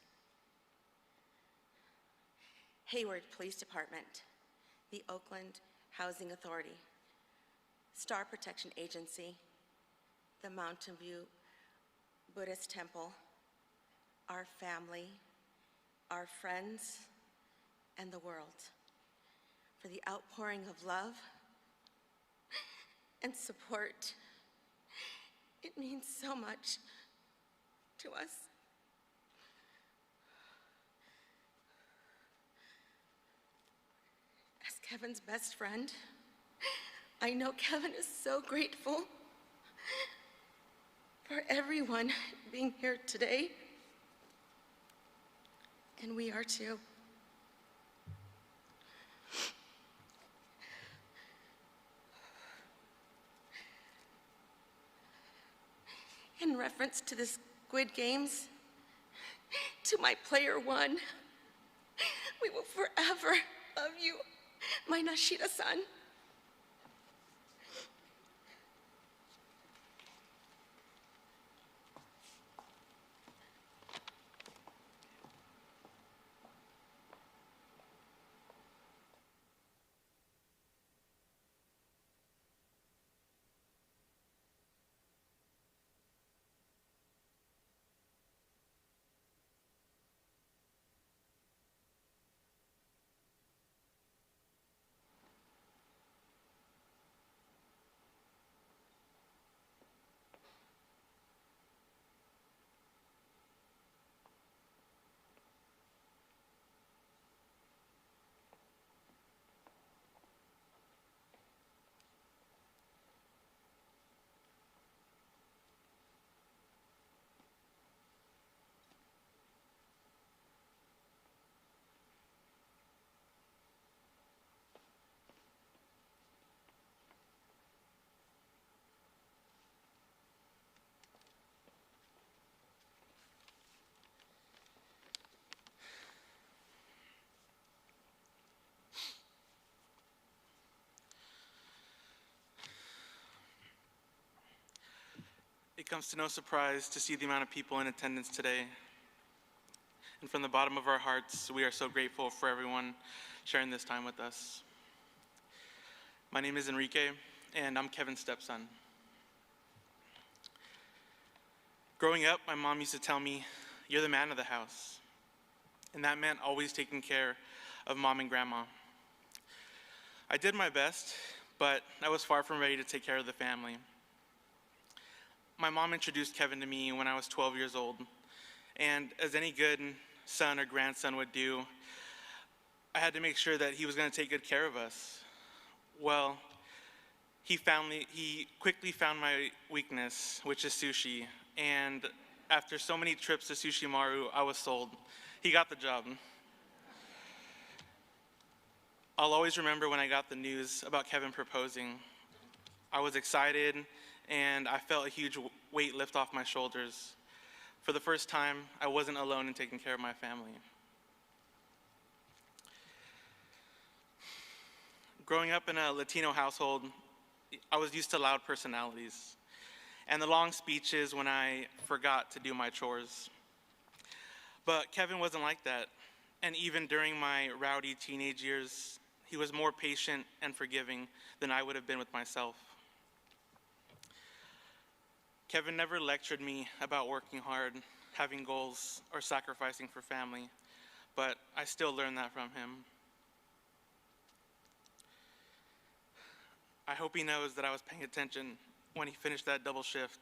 Hayward Police Department, the Oakland Housing Authority, Star Protection Agency, the Mountain View Buddhist Temple, our family, our friends, and the world, for the outpouring of love and support. It means so much to us. As Kevin's best friend, I know Kevin is so grateful for everyone being here today, and we are too. In reference to the Squid Games, to my player one, we will forever love you, my Nishita-san. comes to no surprise to see the amount of people in attendance today. And from the bottom of our hearts, we are so grateful for everyone sharing this time with us. My name is Enrique, and I'm Kevin's stepson. Growing up, my mom used to tell me, "You're the man of the house." And that meant always taking care of mom and grandma. I did my best, but I was far from ready to take care of the family. My mom introduced Kevin to me when I was 12 years old, and as any good son or grandson would do, I had to make sure that he was going to take good care of us. Well, he quickly found my weakness, which is sushi, and after so many trips to Sushi Maru, I was sold. He got the job. I'll always remember when I got the news about Kevin proposing. I was excited, and I felt a huge weight lift off my shoulders. For the first time, I wasn't alone in taking care of my family. Growing up in a Latino household, I was used to loud personalities and the long speeches when I forgot to do my chores. But Kevin wasn't like that, and even during my rowdy teenage years, he was more patient and forgiving than I would have been with myself. Kevin never lectured me about working hard, having goals, or sacrificing for family, but I still learned that from him. I hope he knows that I was paying attention when he finished that double shift,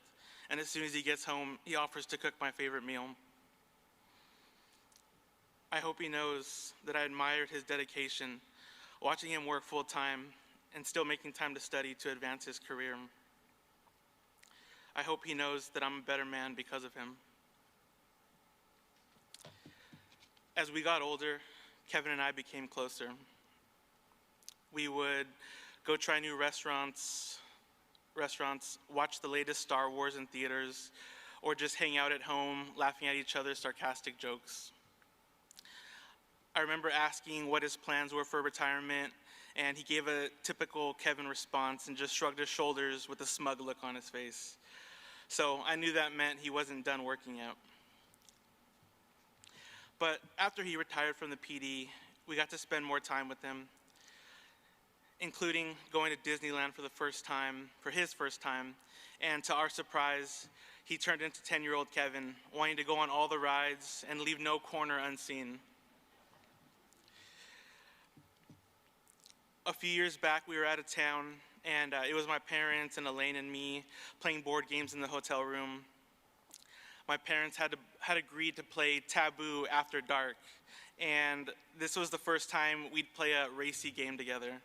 and as soon as he gets home, he offers to cook my favorite meal. I hope he knows that I admired his dedication, watching him work full-time and still making time to study to advance his career. I hope he knows that I'm a better man because of him. As we got older, Kevin and I became closer. We would go try new restaurants, watch the latest Star Wars in theaters, or just hang out at home, laughing at each other's sarcastic jokes. I remember asking what his plans were for retirement, and he gave a typical Kevin response and just shrugged his shoulders with a smug look on his face. So I knew that meant he wasn't done working yet. But after he retired from the PD, we got to spend more time with him, including going to Disneyland for his first time, and to our surprise, he turned into 10-year-old Kevin, wanting to go on all the rides and leave no corner unseen. A few years back, we were out of town, and it was my parents and Elaine and me playing board games in the hotel room. My parents had agreed to play Taboo after dark, and this was the first time we'd play a racy game together.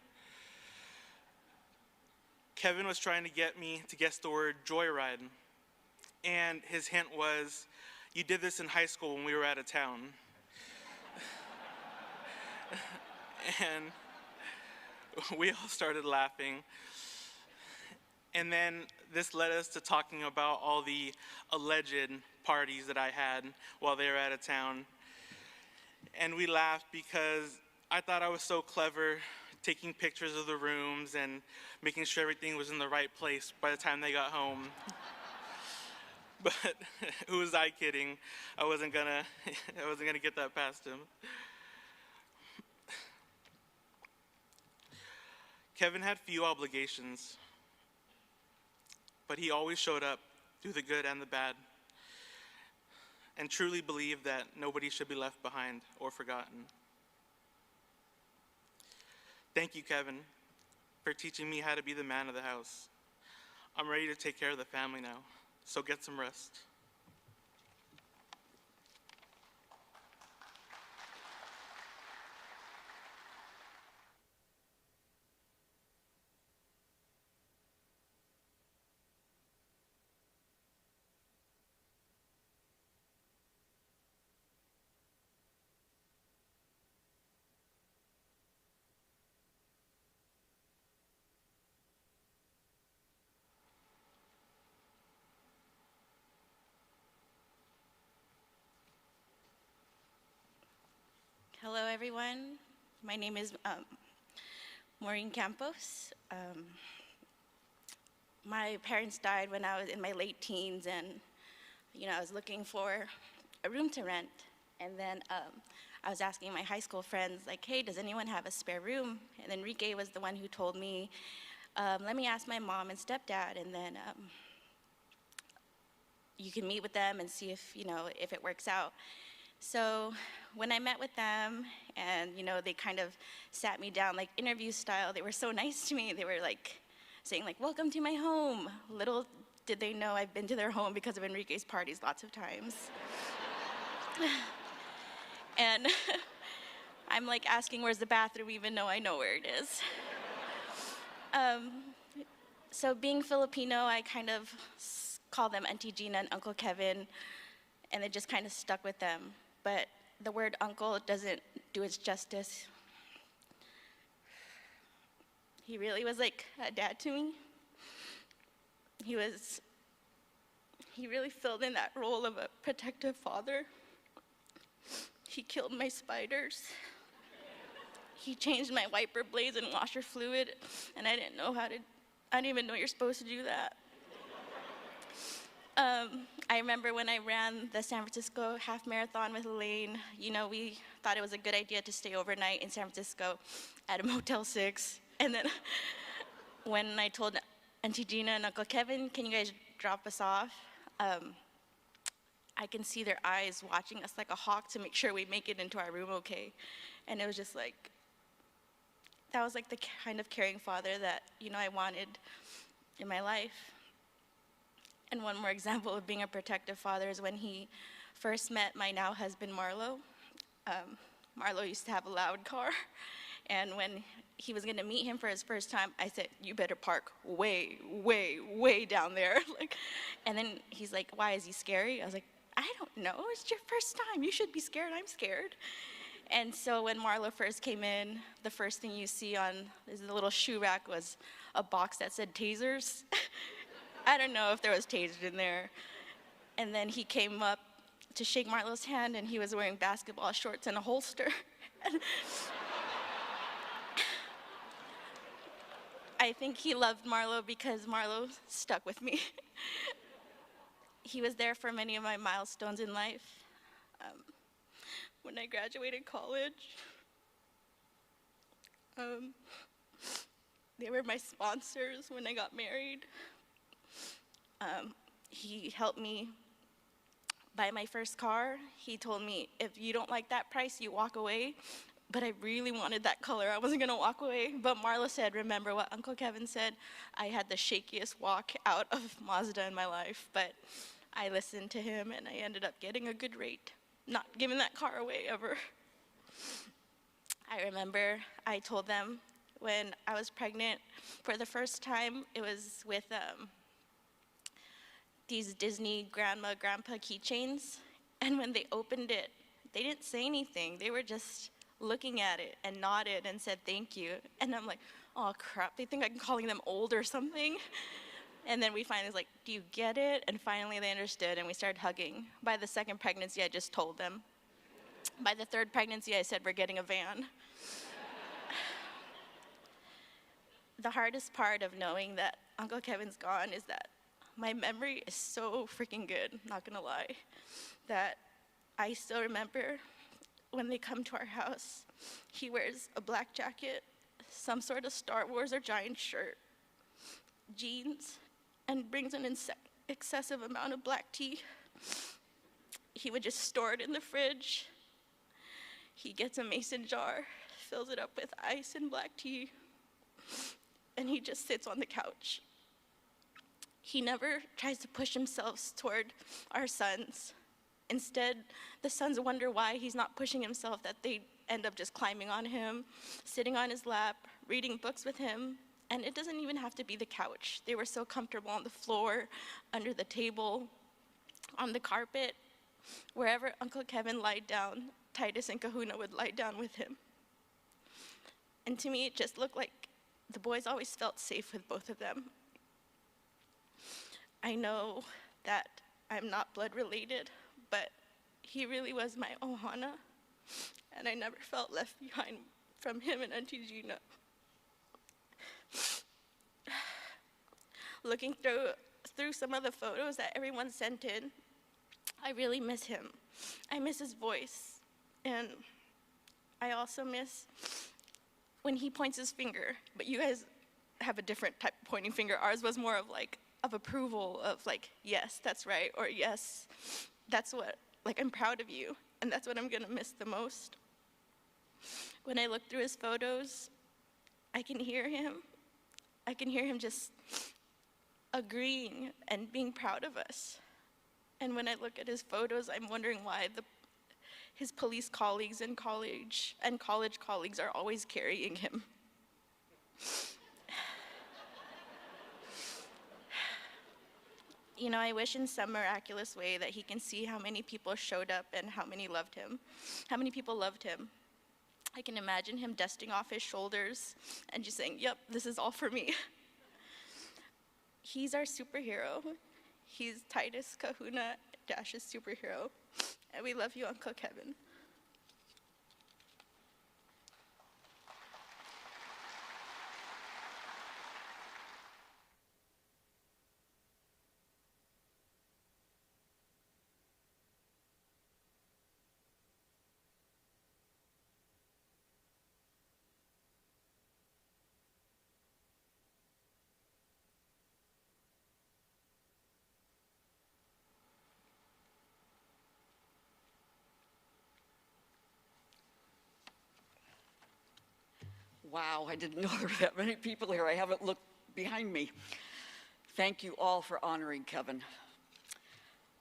Kevin was trying to get me to guess the word joyride, and his hint was, "You did this in high school when we were out of town." And we all started laughing. And then this led us to talking about all the alleged parties that I had while they were out of town. And we laughed because I thought I was so clever, taking pictures of the rooms and making sure everything was in the right place by the time they got home. But who was I kidding? I wasn't gonna get that past him. Kevin had few obligations, but he always showed up through the good and the bad, and truly believed that nobody should be left behind or forgotten. Thank you, Kevin, for teaching me how to be the man of the house. I'm ready to take care of the family now, so get some rest. Hello, everyone. My name is Maureen Campos. my parents died when I was in my late teens, and I was looking for a room to rent. And then I was asking my high school friends, like, hey, does anyone have a spare room? And Enrique was the one who told me, let me ask my mom and stepdad, and then you can meet with them and see if it works out. So when I met with them, and they kind of sat me down like interview style, they were so nice to me. They were like saying like, welcome to my home. Little did they know I've been to their home because of Enrique's parties lots of times. And I'm like asking where's the bathroom, even though I know where it is. So being Filipino, I kind of call them Auntie Gina and Uncle Kevin, and it just kind of stuck with them. But the word uncle doesn't do its justice. He really was like a dad to me. He really filled in that role of a protective father. He killed my spiders. He changed my wiper blades and washer fluid, and I didn't even know you're supposed to do that. I remember when I ran the San Francisco half marathon with Elaine, we thought it was a good idea to stay overnight in San Francisco at a Motel 6. And then when I told Auntie Gina and Uncle Kevin, can you guys drop us off? I can see their eyes watching us like a hawk to make sure we make it into our room okay. And it was just like, that was like the kind of caring father that, I wanted in my life. And one more example of being a protective father is when he first met my now husband, Marlo. Marlo used to have a loud car. And when he was gonna meet him for his first time, I said, you better park way, way, way down there. And then he's like, why, is he scary? I was like, I don't know, it's your first time. You should be scared, I'm scared. And so when Marlo first came in, the first thing you see on the little shoe rack was a box that said tasers. I don't know if there was tasers in there. And then he came up to shake Marlo's hand, and he was wearing basketball shorts and a holster. I think he loved Marlo because Marlo stuck with me. He was there for many of my milestones in life. When I graduated college, they were my sponsors when I got married. He helped me buy my first car. He told me, if you don't like that price, you walk away. But I really wanted that color. I wasn't gonna walk away. But Marla said, remember what Uncle Kevin said? I had the shakiest walk out of Mazda in my life, but I listened to him and I ended up getting a good rate, not giving that car away ever. I remember I told them when I was pregnant for the first time, it was with these Disney grandma, grandpa keychains. And when they opened it, they didn't say anything. They were just looking at it and nodded and said thank you. And I'm like, oh crap, they think I'm calling them old or something. And then we finally was like, do you get it? And finally they understood and we started hugging. By the second pregnancy, I just told them. By the third pregnancy, I said, we're getting a van. The hardest part of knowing that Uncle Kevin's gone is that my memory is so freaking good, not gonna lie, that I still remember when they come to our house, he wears a black jacket, some sort of Star Wars or Giant shirt, jeans, and brings an excessive amount of black tea. He would just store it in the fridge. He gets a mason jar, fills it up with ice and black tea, and he just sits on the couch. He never tries to push himself toward our sons. Instead, the sons wonder why he's not pushing himself, that they end up just climbing on him, sitting on his lap, reading books with him. And it doesn't even have to be the couch. They were so comfortable on the floor, under the table, on the carpet. Wherever Uncle Kevin lied down, Titus and Kahuna would lie down with him. And to me, it just looked like the boys always felt safe with both of them. I know that I'm not blood related, but he really was my ohana, and I never felt left behind from him and Auntie Gina. looking through some of the photos that everyone sent in, I really miss him. I miss his voice. And I also miss when he points his finger, but you guys have a different type of pointing finger. Ours was more of like, of approval, of like, yes, that's right, or yes, that's what, like, I'm proud of you, and that's what I'm gonna miss the most. When I look through his photos, I can hear him. I can hear him just agreeing and being proud of us. And when I look at his photos, I'm wondering why his police colleagues and college colleagues are always carrying him. You know, I wish in some miraculous way that he can see how many people showed up and how many loved him, how many people loved him. I can imagine him dusting off his shoulders and just saying, yep, this is all for me. He's our superhero. He's Titus Kahuna Dash's superhero. And we love you, Uncle Kevin. Wow, I didn't know there were that many people here. I haven't looked behind me. Thank you all for honoring Kevin.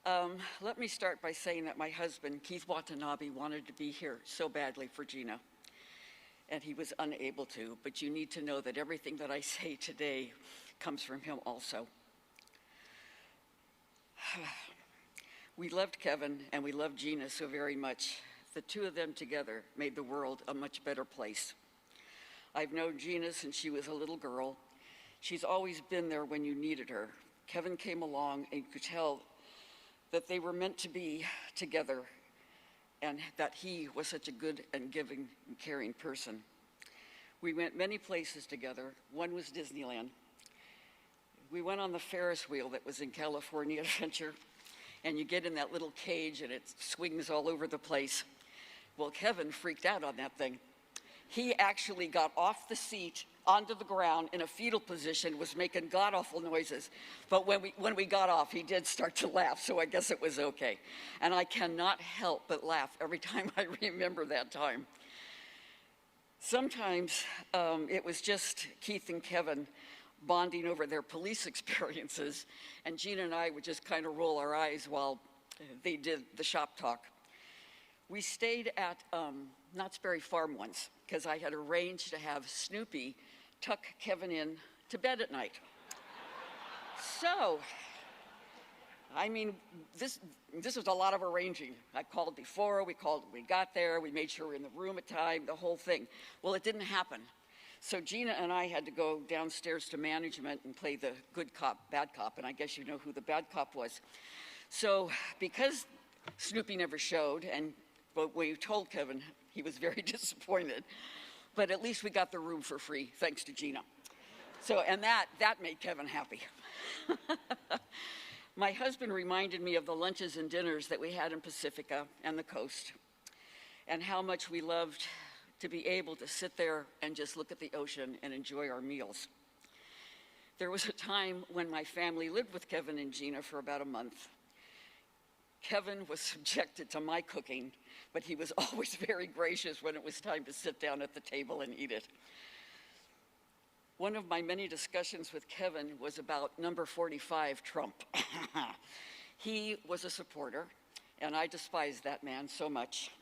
Let me start by saying that my husband, Keith Watanabe, wanted to be here so badly for Gina, and he was unable to, but you need to know that everything that I say today comes from him also. We loved Kevin and we loved Gina so very much. The two of them together made the world a much better place. I've known Gina since she was a little girl. She's always been there when you needed her. Kevin came along and you could tell that they were meant to be together and that he was such a good and giving and caring person. We went many places together. One was Disneyland. We went on the Ferris wheel that was in California Adventure, and you get in that little cage and it swings all over the place. Well, Kevin freaked out on that thing. He actually got off the seat onto the ground in a fetal position, was making god-awful noises. But when we got off, he did start to laugh, so I guess it was okay. And I cannot help but laugh every time I remember that time. Sometimes it was just Keith and Kevin bonding over their police experiences, and Gina and I would just kind of roll our eyes while they did the shop talk. We stayed at Knott's Berry Farm once, because I had arranged to have Snoopy tuck Kevin in to bed at night. So, I mean, this was a lot of arranging. I called before, we got there, we made sure we were in the room at time, the whole thing. Well, it didn't happen. So Gina and I had to go downstairs to management and play the good cop, bad cop, and I guess you know who the bad cop was. So because Snoopy never showed, but we told Kevin, he was very disappointed, but at least we got the room for free, thanks to Gina. So, and that made Kevin happy. My husband reminded me of the lunches and dinners that we had in Pacifica and the coast, and how much we loved to be able to sit there and just look at the ocean and enjoy our meals. There was a time when my family lived with Kevin and Gina for about a month. Kevin was subjected to my cooking, but he was always very gracious when it was time to sit down at the table and eat it. One of my many discussions with Kevin was about number 45, Trump. He was a supporter, and I despised that man so much.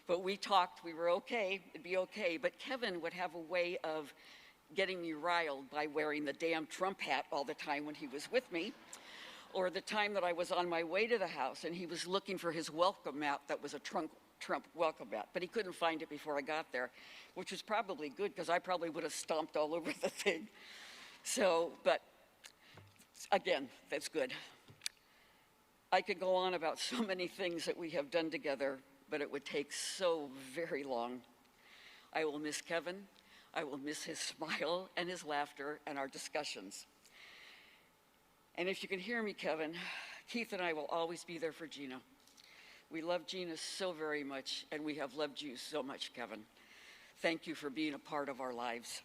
But we talked, we were okay, it'd be okay, but Kevin would have a way of getting me riled by wearing the damn Trump hat all the time when he was with me, or the time that I was on my way to the house and he was looking for his welcome mat that was a Trump welcome mat, but he couldn't find it before I got there, which was probably good because I probably would have stomped all over the thing. So, but again, that's good. I could go on about so many things that we have done together, but it would take so very long. I will miss Kevin. I will miss his smile and his laughter and our discussions. And if you can hear me, Kevin, Keith and I will always be there for Gina. We love Gina so very much, and we have loved you so much, Kevin. Thank you for being a part of our lives.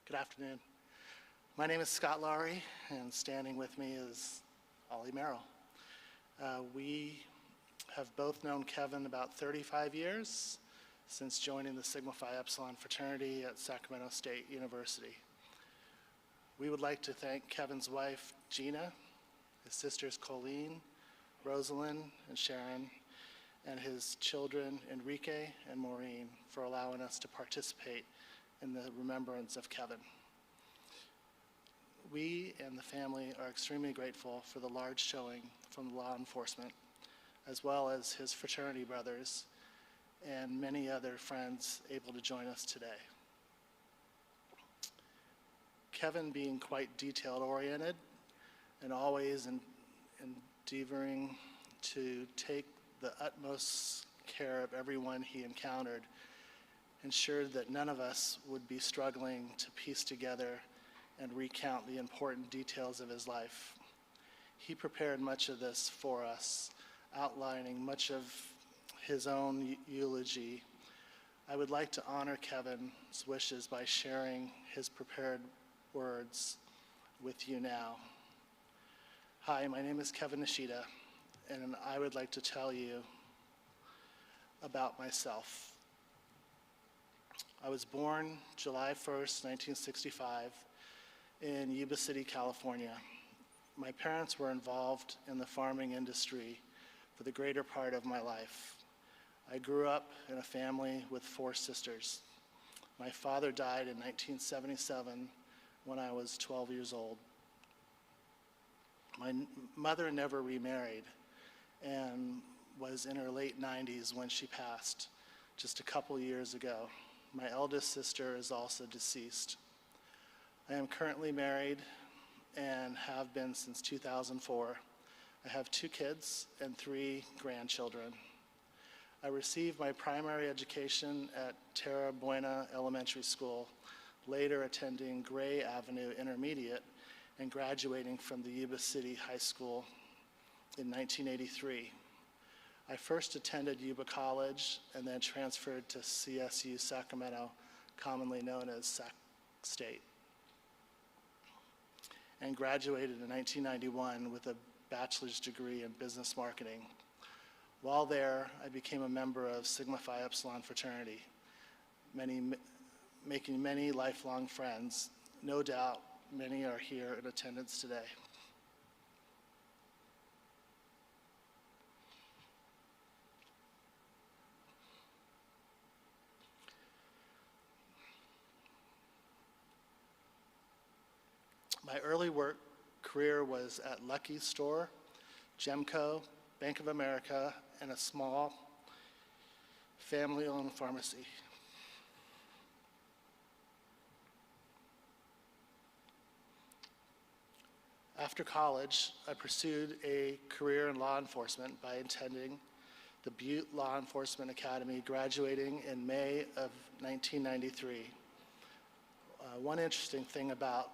Good afternoon. My name is Scott Lowry, and standing with me is Ollie Merrill. We have both known Kevin about 35 years since joining the Sigma Phi Epsilon fraternity at Sacramento State University. We would like to thank Kevin's wife, Gina, his sisters, Colleen, Rosalind, and Sharon, and his children, Enrique and Maureen, for allowing us to participate in the remembrance of Kevin. We and the family are extremely grateful for the large showing from law enforcement, as well as his fraternity brothers and many other friends able to join us today. Kevin, being quite detail-oriented and always endeavoring to take the utmost care of everyone he encountered, ensured that none of us would be struggling to piece together and recount the important details of his life. He prepared much of this for us, outlining much of his own eulogy. I would like to honor Kevin's wishes by sharing his prepared words with you now. Hi, my name is Kevin Nishita, and I would like to tell you about myself. I was born July 1st, 1965, in Yuba City, California. My parents were involved in the farming industry for the greater part of my life. I grew up in a family with 4 sisters. My father died in 1977 when I was 12 years old. My mother never remarried and was in her late 90s when she passed just a couple years ago. My eldest sister is also deceased. I am currently married and have been since 2004. I have 2 kids and 3 grandchildren. I received my primary education at Terra Buena Elementary School, later attending Gray Avenue Intermediate and graduating from the Yuba City High School in 1983. I first attended Yuba College and then transferred to CSU Sacramento, commonly known as Sac State, and graduated in 1991 with a bachelor's degree in business marketing. While there, I became a member of Sigma Phi Epsilon fraternity, making many lifelong friends. No doubt many are here in attendance today. My early work career was at Lucky's Store, Gemco, Bank of America, and a small family-owned pharmacy. After college, I pursued a career in law enforcement by attending the Butte Law Enforcement Academy, graduating in May of 1993. One interesting thing about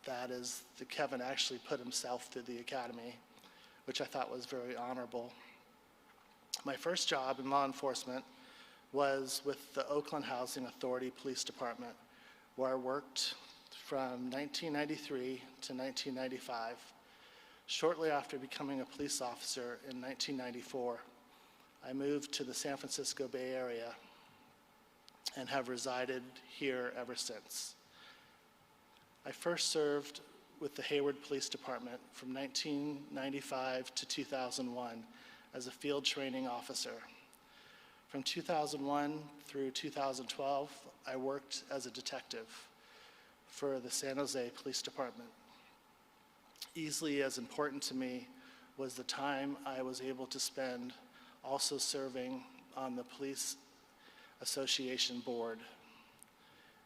that is that Kevin actually put himself through the academy, which I thought was very honorable. My first job in law enforcement was with the Oakland Housing Authority Police Department, where I worked from 1993 to 1995. Shortly after becoming a police officer in 1994, I moved to the San Francisco Bay Area and have resided here ever since. I first served with the Hayward Police Department from 1995 to 2001 as a field training officer. From 2001 through 2012, I worked as a detective for the San Jose Police Department. Easily as important to me was the time I was able to spend also serving on the Police Association Board.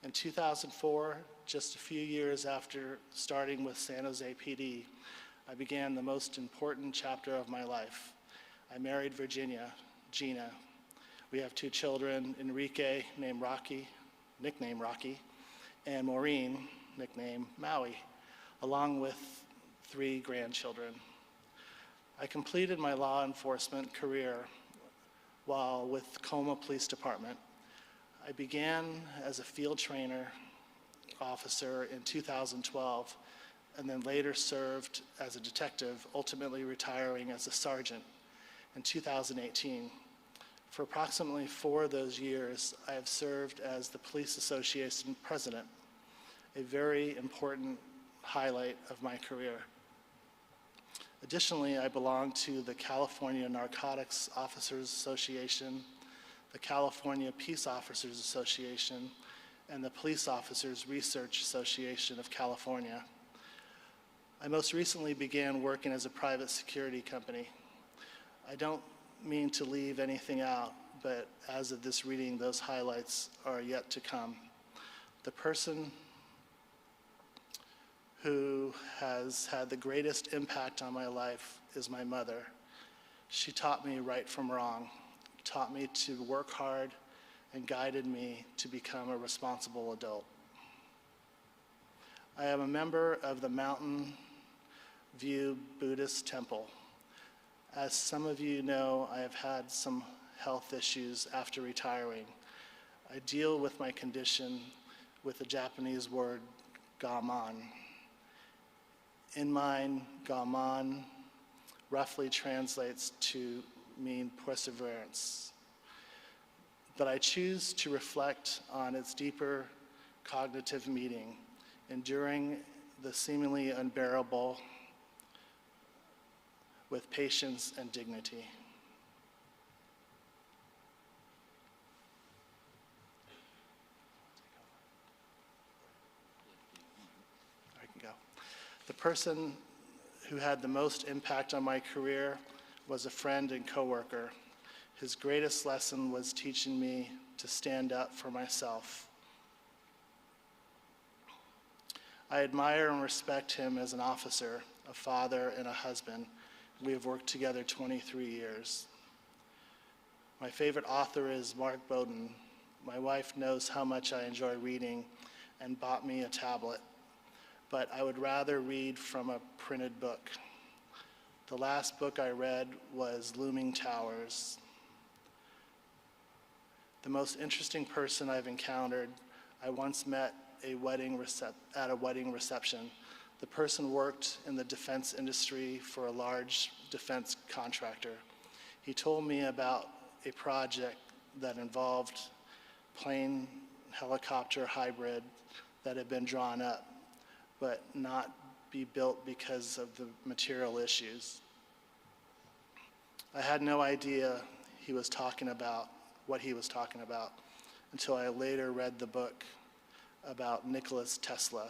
In 2004, just a few years after starting with San Jose PD, I began the most important chapter of my life. I married Virginia, Gina. We have 2 children, Enrique, nicknamed Rocky, and Maureen, nicknamed Maui, along with 3 grandchildren. I completed my law enforcement career while with Colma Police Department. I began as a field trainer officer in 2012 and then later served as a detective, ultimately retiring as a sergeant in 2018. For approximately 4 of those years, I have served as the Police Association president, a very important highlight of my career. Additionally, I belong to the California Narcotics Officers Association, the California Peace Officers Association, and the Police Officers Research Association of California. I most recently began working as a private security company. I don't mean to leave anything out, but as of this reading, those highlights are yet to come. The person who has had the greatest impact on my life is my mother. She taught me right from wrong, taught me to work hard, and guided me to become a responsible adult. I am a member of the Mountain View Buddhist Temple. As some of you know, I have had some health issues after retiring. I deal with my condition with the Japanese word gaman. In mine, gaman roughly translates to mean perseverance. But I choose to reflect on its deeper cognitive meaning, enduring the seemingly unbearable with patience and dignity. I can go. The person who had the most impact on my career was a friend and coworker. His greatest lesson was teaching me to stand up for myself. I admire and respect him as an officer, a father, and a husband. We have worked together 23 years. My favorite author is Mark Bowden. My wife knows how much I enjoy reading and bought me a tablet, but I would rather read from a printed book. The last book I read was Looming Towers. The most interesting person I've encountered, I once met at a wedding reception. The person worked in the defense industry for a large defense contractor. He told me about a project that involved plane helicopter hybrid that had been drawn up, but not be built because of the material issues. I had no idea what he was talking about until I later read the book about Nikola Tesla,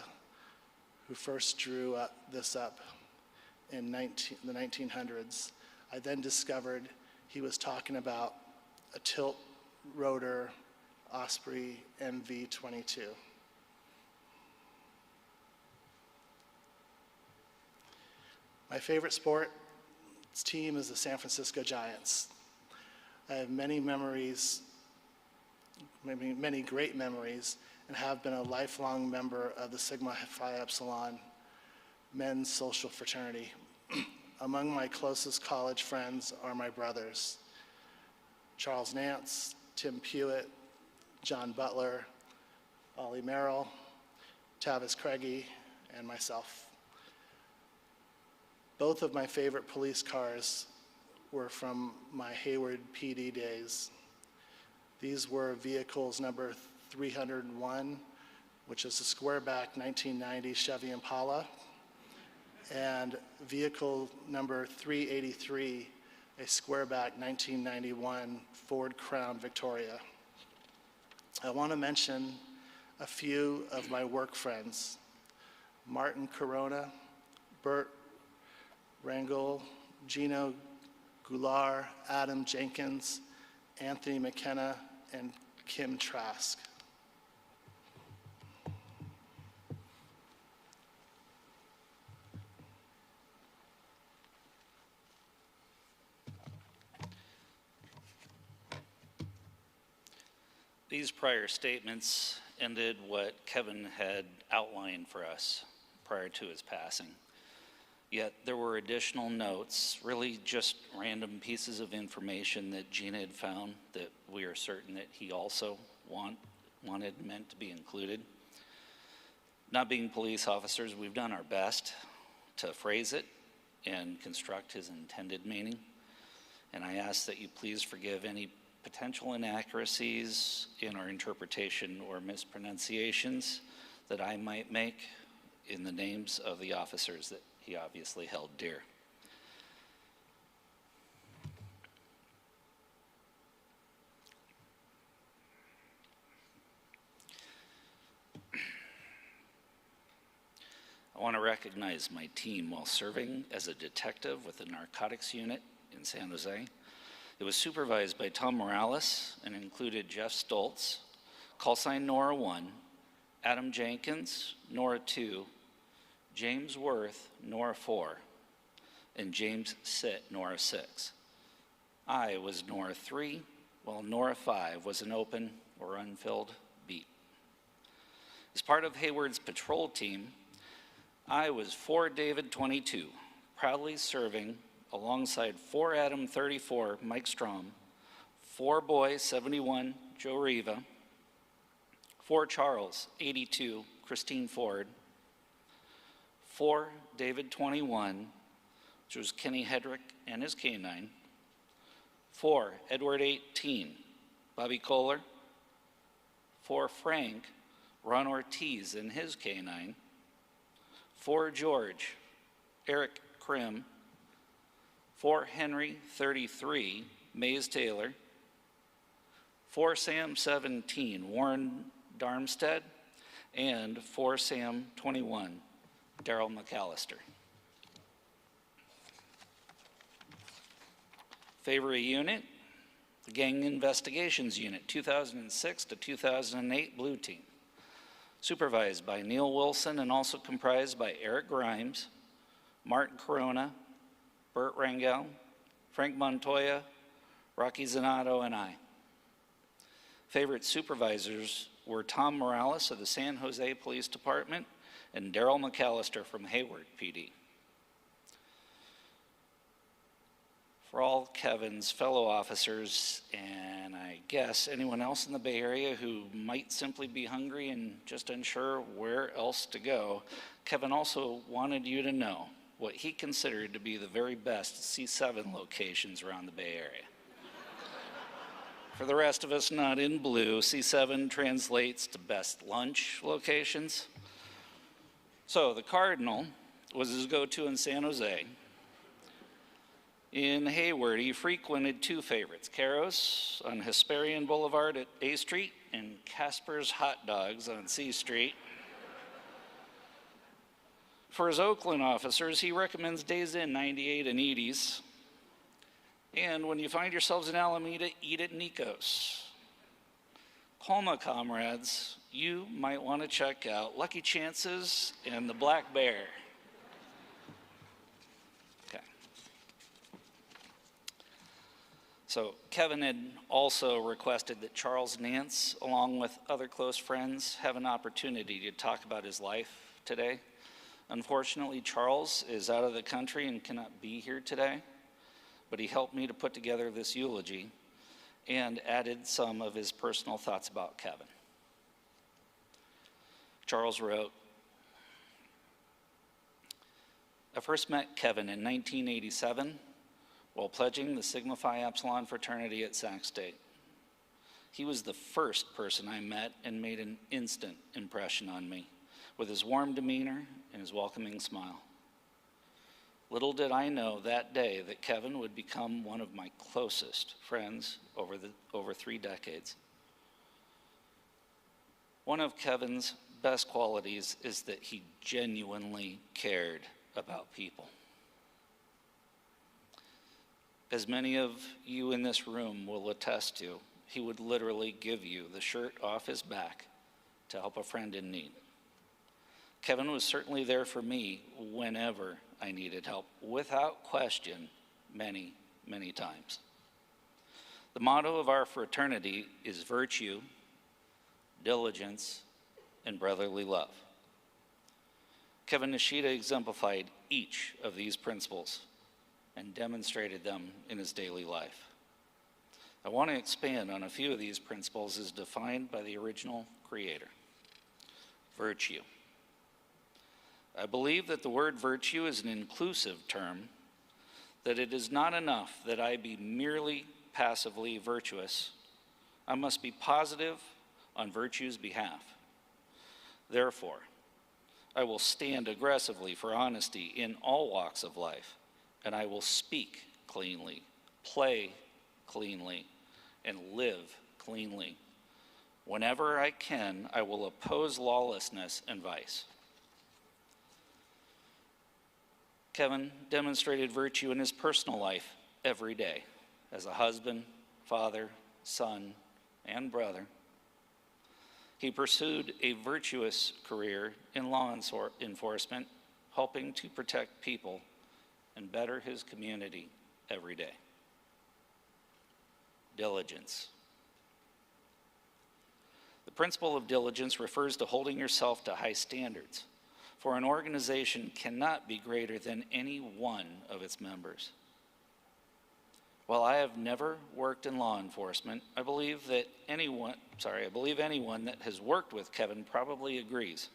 who first drew this up in the 1900s. I then discovered he was talking about a tilt rotor Osprey MV-22. My favorite sports team is the San Francisco Giants. I have many memories, many great memories, and have been a lifelong member of the Sigma Phi Epsilon men's social fraternity. Among my closest college friends are my brothers, Charles Nance, Tim Pewitt, John Butler, Ollie Merrill, Tavis Craigie, and myself. Both of my favorite police cars were from my Hayward PD days. These were vehicles number 301, which is a squareback 1990 Chevy Impala, and vehicle number 383, a squareback 1991 Ford Crown Victoria. I want to mention a few of my work friends: Martin Corona, Bert Rangel, Gino Goulart, Adam Jenkins, Anthony McKenna, and Kim Trask. These prior statements ended what Kevin had outlined for us prior to his passing. Yet there were additional notes, really just random pieces of information that Gina had found that we are certain that he also meant to be included. Not being police officers, we've done our best to phrase it and construct his intended meaning. And I ask that you please forgive any potential inaccuracies in our interpretation or mispronunciations that I might make in the names of the officers that he obviously held dear. I want to recognize my team while serving as a detective with the narcotics unit in San Jose. It was supervised by Tom Morales and included Jeff Stoltz, call sign Nora 1, Adam Jenkins, Nora 2, James Worth, Nora 4, and James Sitt, Nora 6. I was Nora 3, while Nora 5 was an open or unfilled beat. As part of Hayward's patrol team, I was 4 David 22, proudly serving alongside 4 Adam 34 Mike Strom, 4 Boy 71 Joe Riva, 4 Charles 82 Christine Ford, 4 David 21, which was Kenny Hedrick and his K9, 4 Edward 18 Bobby Kohler, 4 Frank Ron Ortiz and his K9, 4 George Eric Krim, 4 Henry 33 Mays Taylor, 4 Sam 17 Warren Darmstead, and 4 Sam 21 Daryl McAllister. Favorite unit, the Gang Investigations Unit, 2006 to 2008 Blue Team. Supervised by Neil Wilson and also comprised by Eric Grimes, Martin Corona, Bert Rangel, Frank Montoya, Rocky Zanato, and I. Favorite supervisors were Tom Morales of the San Jose Police Department and Daryl McAllister from Hayward PD. For all Kevin's fellow officers, and I guess anyone else in the Bay Area who might simply be hungry and just unsure where else to go, Kevin also wanted you to know what he considered to be the very best C7 locations around the Bay Area. For the rest of us not in blue, C7 translates to best lunch locations. So the Cardinal was his go-to in San Jose. In Hayward, he frequented 2 favorites, Caro's on Hesperian Boulevard at A Street and Casper's Hot Dogs on C Street. For his Oakland officers, he recommends Days Inn 98 and Edie's. And when you find yourselves in Alameda, eat at Nico's. Colma comrades, you might want to check out Lucky Chances and the Black Bear. Okay. So Kevin had also requested that Charles Nance, along with other close friends, have an opportunity to talk about his life today. Unfortunately, Charles is out of the country and cannot be here today, but he helped me to put together this eulogy and added some of his personal thoughts about Kevin. Charles wrote, I first met Kevin in 1987 while pledging the Sigma Phi Epsilon fraternity at Sac State. He was the first person I met and made an instant impression on me with his warm demeanor and his welcoming smile. Little did I know that day that Kevin would become one of my closest friends over 3 decades. One of Kevin's best qualities is that he genuinely cared about people. As many of you in this room will attest to, he would literally give you the shirt off his back to help a friend in need. Kevin was certainly there for me whenever I needed help, without question, many, many times. The motto of our fraternity is virtue, diligence, and brotherly love. Kevin Nishita exemplified each of these principles and demonstrated them in his daily life. I want to expand on a few of these principles as defined by the original creator. Virtue. I believe that the word virtue is an inclusive term, that it is not enough that I be merely passively virtuous. I must be positive on virtue's behalf. Therefore, I will stand aggressively for honesty in all walks of life, and I will speak cleanly, play cleanly, and live cleanly. Whenever I can, I will oppose lawlessness and vice. Kevin demonstrated virtue in his personal life every day as a husband, father, son, and brother. He pursued a virtuous career in law enforcement, helping to protect people and better his community every day. Diligence. The principle of diligence refers to holding yourself to high standards, for an organization cannot be greater than any one of its members. While I have never worked in law enforcement, I believe anyone that has worked with Kevin probably agrees.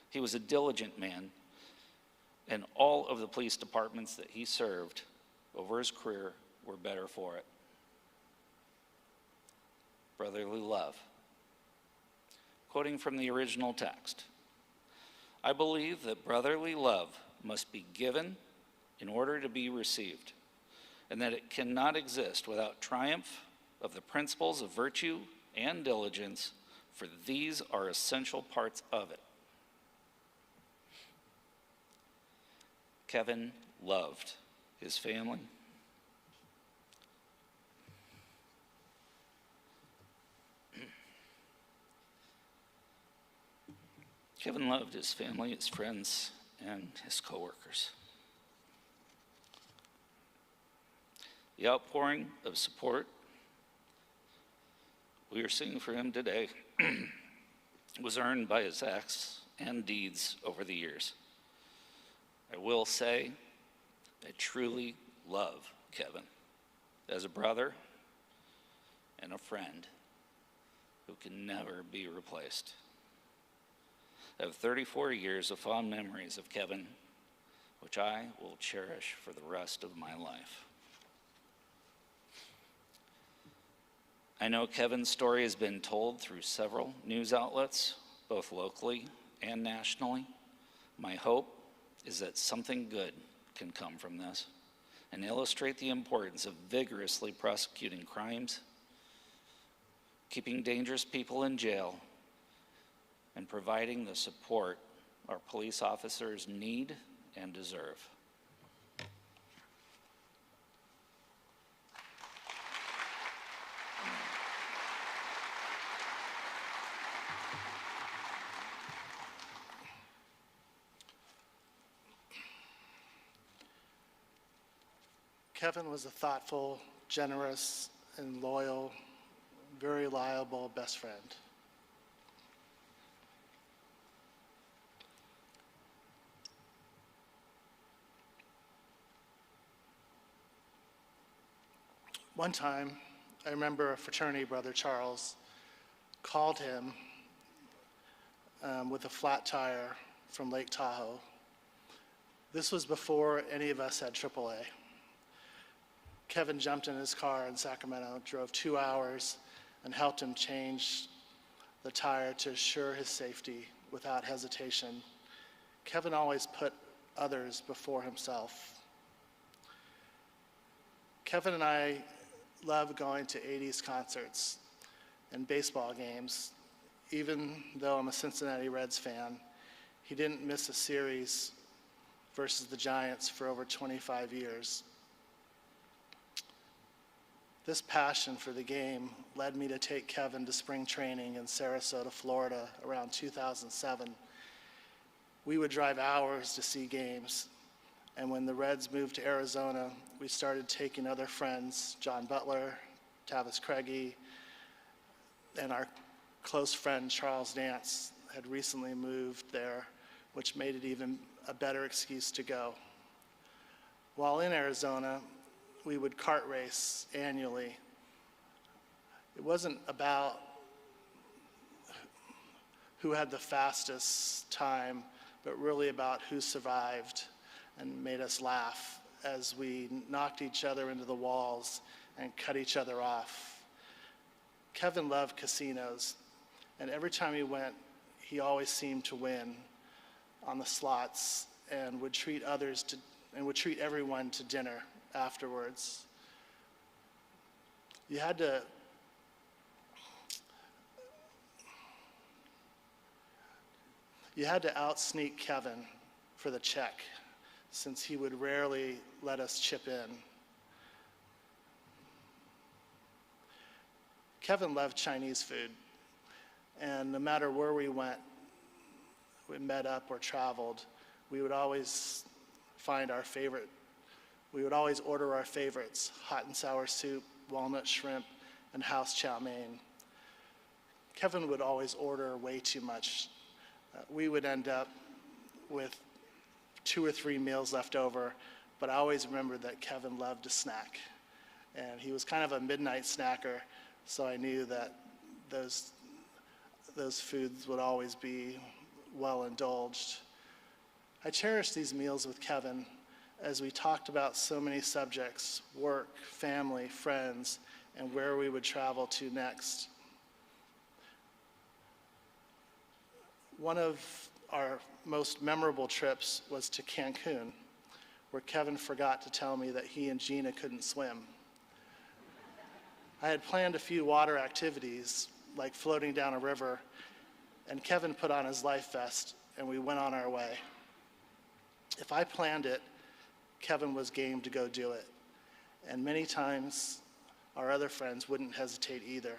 He was a diligent man, and all of the police departments that he served over his career were better for it. Brotherly love. Quoting from the original text, I believe that brotherly love must be given in order to be received, and that it cannot exist without triumph of the principles of virtue and diligence, for these are essential parts of it. Kevin loved his family. Kevin loved his family, his friends, and his coworkers. The outpouring of support we are seeing for him today was earned by his acts and deeds over the years. I will say, I truly love Kevin as a brother and a friend who can never be replaced. I have 34 years of fond memories of Kevin, which I will cherish for the rest of my life. I know Kevin's story has been told through several news outlets, both locally and nationally. My hope is that something good can come from this and illustrate the importance of vigorously prosecuting crimes, keeping dangerous people in jail, and providing the support our police officers need and deserve. Kevin was a thoughtful, generous, and loyal, very reliable best friend. One time, I remember a fraternity brother, Charles, called him with a flat tire from Lake Tahoe. This was before any of us had AAA. Kevin jumped in his car in Sacramento, drove 2 hours, and helped him change the tire to assure his safety without hesitation. Kevin always put others before himself. Kevin and I love going to 80s concerts and baseball games. Even though I'm a Cincinnati Reds fan, he didn't miss a series versus the Giants for over 25 years. This passion for the game led me to take Kevin to spring training in Sarasota, Florida around 2007. We would drive hours to see games, and when the Reds moved to Arizona, we started taking other friends, John Butler, Tavis Craigie, and our close friend Charles Dance had recently moved there, which made it even a better excuse to go. While in Arizona, we would kart race annually. It wasn't about who had the fastest time, but really about who survived and made us laugh as we knocked each other into the walls and cut each other off. Kevin loved casinos, and every time he went, he always seemed to win on the slots and would treat everyone to dinner afterwards. You had to out-sneak Kevin for the check, since he would rarely let us chip in. Kevin loved Chinese food, and no matter where we went, we met up or traveled, we would always order our favorites: hot and sour soup, walnut shrimp, and house chow mein. Kevin would always order way too much. We would end up with 2 or 3 meals left over, but I always remembered that Kevin loved to snack. And he was kind of a midnight snacker, so I knew that those foods would always be well indulged. I cherished these meals with Kevin as we talked about so many subjects: work, family, friends, and where we would travel to next. One of our most memorable trips was to Cancun, where Kevin forgot to tell me that he and Gina couldn't swim. I had planned a few water activities, like floating down a river, and Kevin put on his life vest, and we went on our way. If I planned it, Kevin was game to go do it, and many times our other friends wouldn't hesitate either.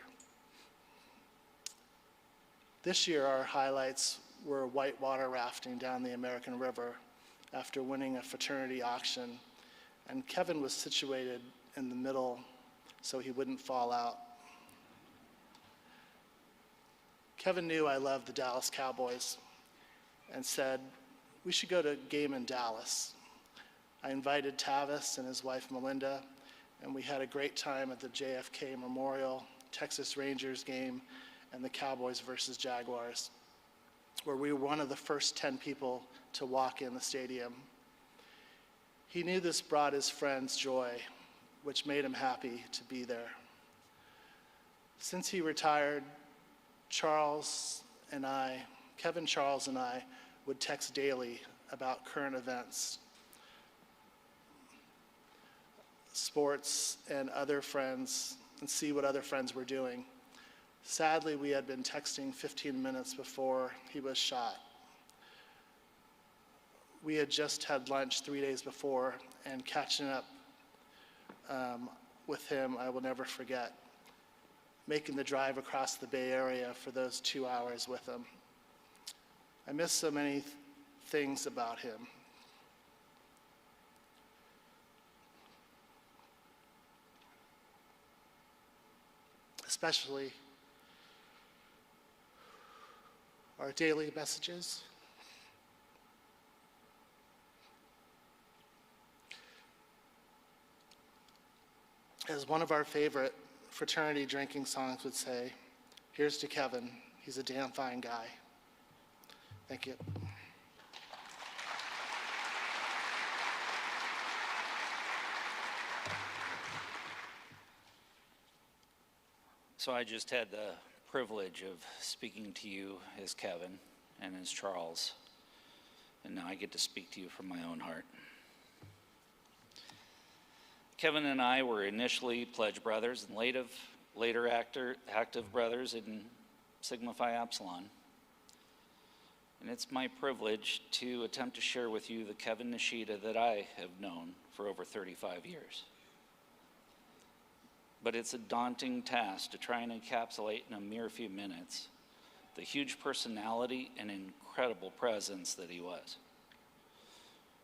This year, our highlights were whitewater rafting down the American River after winning a fraternity auction, and Kevin was situated in the middle so he wouldn't fall out. Kevin knew I loved the Dallas Cowboys and said, "We should go to a game in Dallas." I invited Tavis and his wife Melinda, and we had a great time at the JFK Memorial, Texas Rangers game, and the Cowboys versus Jaguars, where we were one of the first 10 people to walk in the stadium. He knew this brought his friends joy, which made him happy to be there. Since he retired, Kevin, Charles, and I would text daily about current events, sports, and other friends, and see what other friends were doing. Sadly, we had been texting 15 minutes before he was shot. We had just had lunch 3 days before, and catching up with him, I will never forget. Making the drive across the Bay Area for those 2 hours with him. I miss so many things about him. Especially our daily messages. As one of our favorite fraternity drinking songs would say, "Here's to Kevin, he's a damn fine guy." Thank you. So I just had the privilege of speaking to you as Kevin and as Charles. and now I get to speak to you from my own heart. Kevin and I were initially pledge brothers and later active brothers in Sigma Phi Epsilon. And it's my privilege to attempt to share with you the Kevin Nishita that I have known for over 35 years. But it's a daunting task to try and encapsulate in a mere few minutes the huge personality and incredible presence that he was,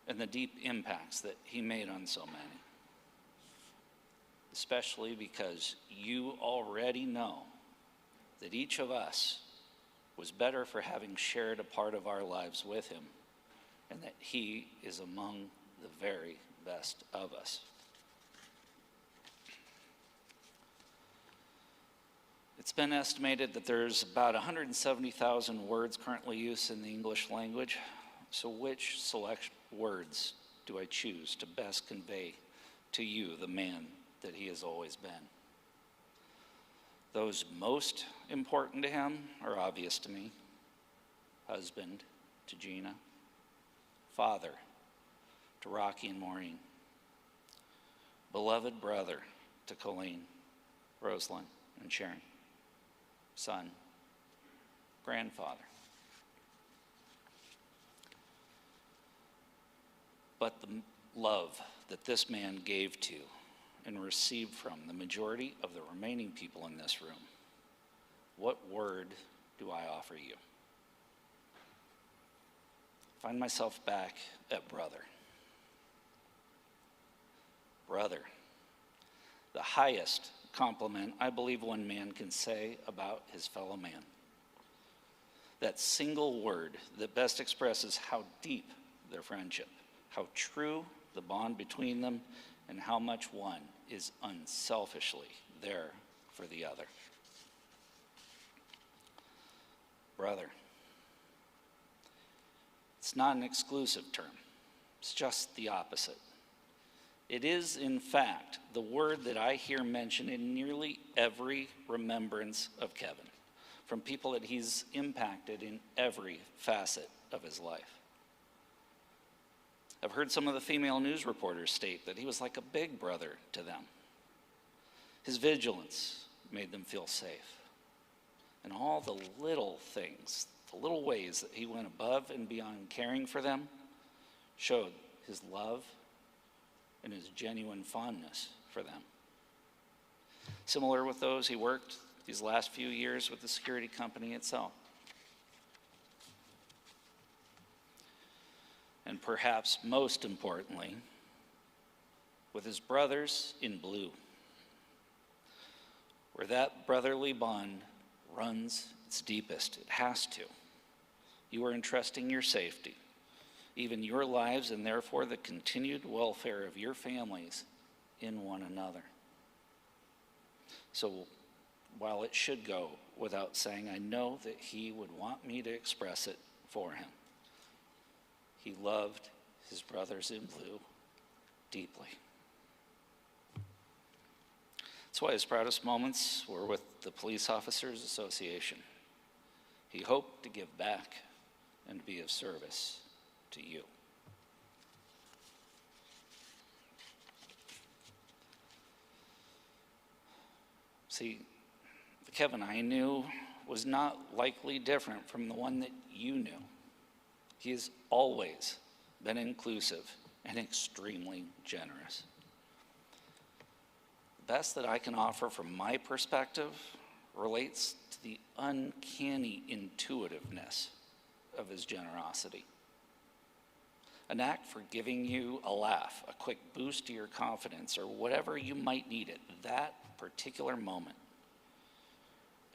and the deep impacts that he made on so many. Especially because you already know that each of us was better for having shared a part of our lives with him, and that he is among the very best of us. It's been estimated that there's about 170,000 words currently used in the English language. So which select words do I choose to best convey to you the man that he has always been? Those most important to him are obvious to me. Husband to Gina, father to Rocky and Maureen, beloved brother to Colleen, Rosalind, and Sharon, son, grandfather. But the love that this man gave to and received from the majority of the remaining people in this room, what word do I offer you? Find myself back at brother. Brother, the highest compliment I believe one man can say about his fellow man. That single word that best expresses how deep their friendship, how true the bond between them, and how much one is unselfishly there for the other. Brother. It's not an exclusive term. It's just the opposite. It is, in fact, the word that I hear mentioned in nearly every remembrance of Kevin, from people that he's impacted in every facet of his life. I've heard some of the female news reporters state that he was like a big brother to them. His vigilance made them feel safe. And all the little things, the little ways that he went above and beyond caring for them, showed his love and his genuine fondness for them. Similar with those he worked these last few years with the security company itself. And perhaps most importantly, with his brothers in blue, where that brotherly bond runs its deepest. It has to. You are entrusting your safety, even your lives, and therefore the continued welfare of your families in one another. So while it should go without saying, I know that he would want me to express it for him. He loved his brothers in blue deeply. That's why his proudest moments were with the Police Officers Association. He hoped to give back and be of service to you. See, the Kevin I knew was not likely different from the one that you knew. He has always been inclusive and extremely generous. The best that I can offer from my perspective relates to the uncanny intuitiveness of his generosity. A knack for giving you a laugh, a quick boost to your confidence, or whatever you might need at that particular moment.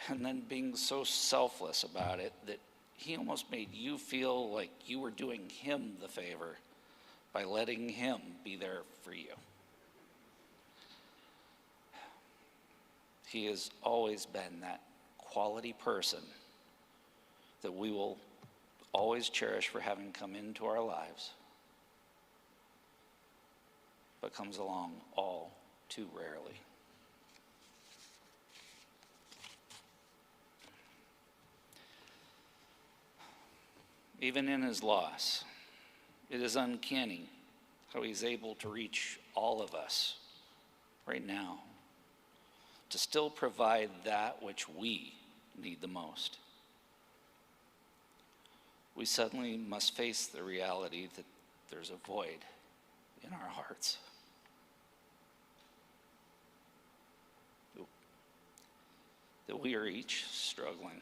And then being so selfless about it that he almost made you feel like you were doing him the favor by letting him be there for you. He has always been that quality person that we will always cherish for having come into our lives, but comes along all too rarely. Even in his loss, It is uncanny how he's able to reach all of us right now, to still provide that which we need the most. We suddenly must face the reality that there's a void in our hearts. That we are each struggling.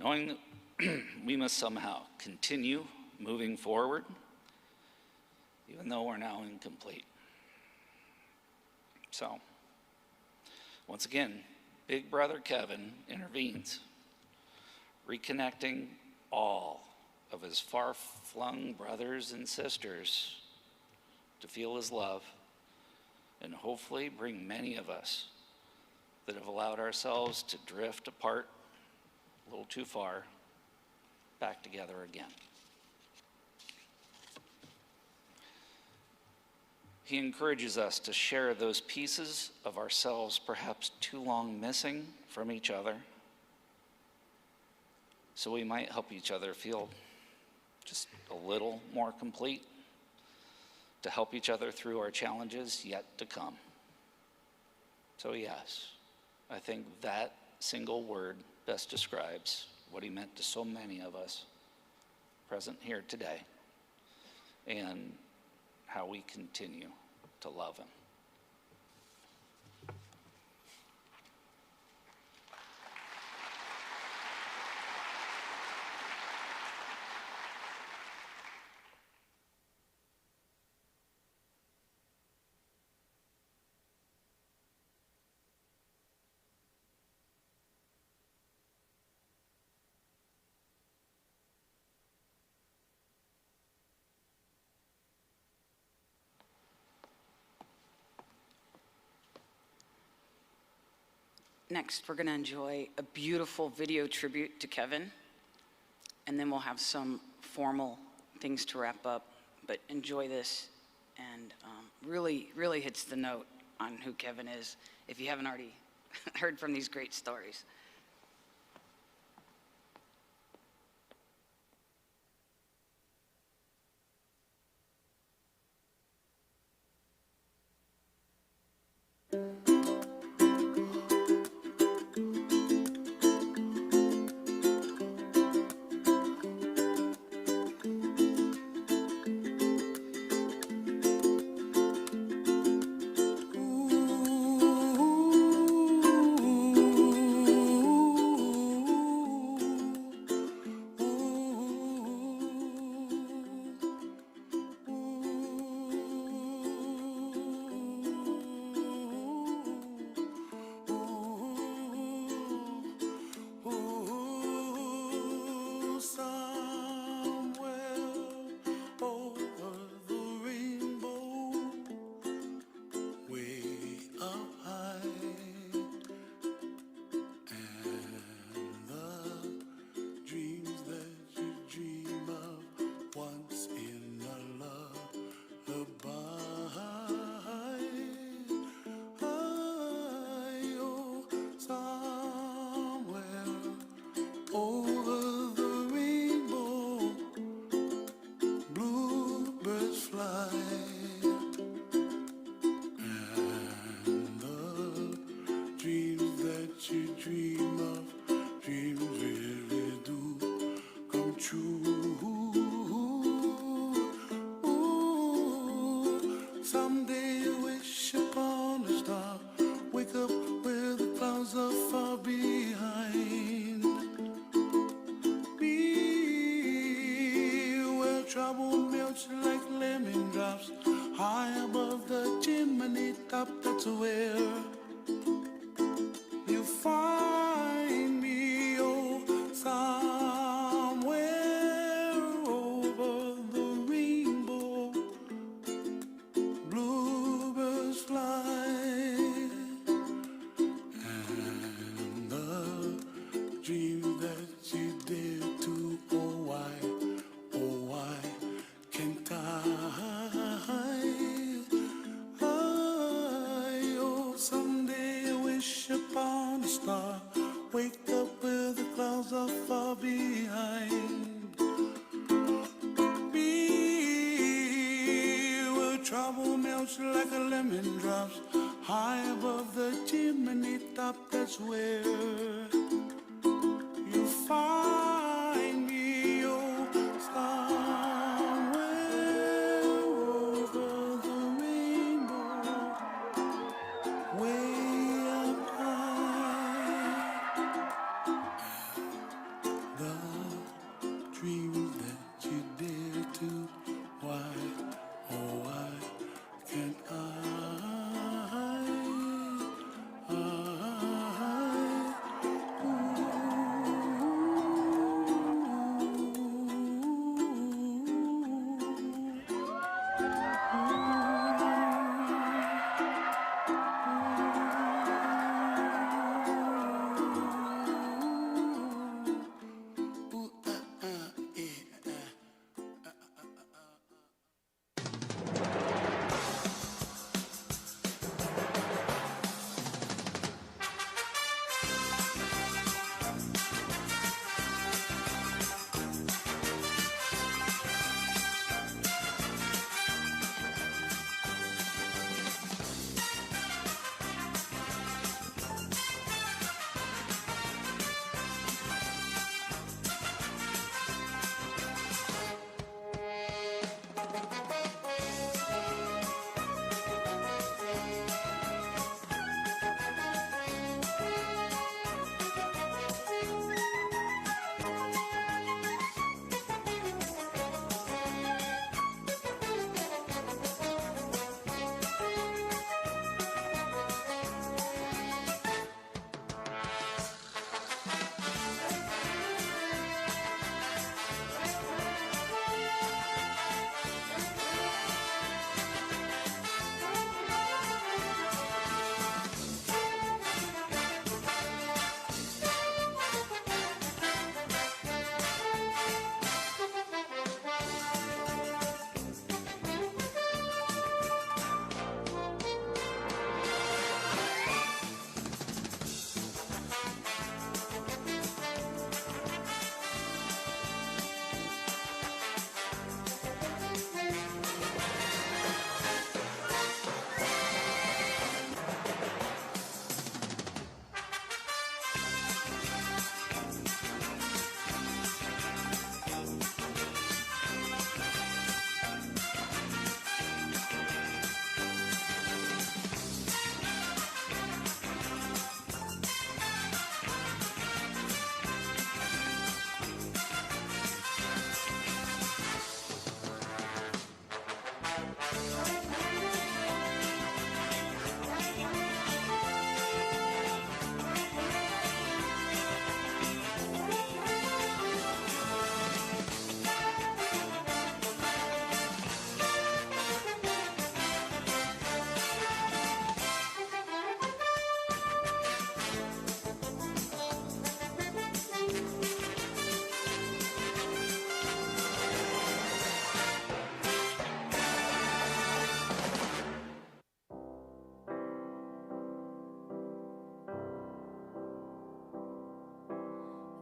Knowing that we must somehow continue moving forward, even though we're now incomplete. So, once again, Big Brother Kevin intervenes, reconnecting all of his far-flung brothers and sisters to feel his love, and hopefully bring many of us that have allowed ourselves to drift apart a little too far back together again. He encourages us to share those pieces of ourselves perhaps too long missing from each other, so we might help each other feel just a little more complete, to help each other through our challenges yet to come. So yes, I think that single word best describes what he meant to so many of us present here today, and how we continue to love him. Next, we're going to enjoy a beautiful video tribute to Kevin, and then we'll have some formal things to wrap up. But enjoy this, and really, really hits the note on who Kevin is, if you haven't already heard from these great stories. Someday drops like a lemon drops high above the chimney top. That's where you find me, oh, somewhere over the rainbow, way up high. The dreams that you dare to, why, oh why can't I?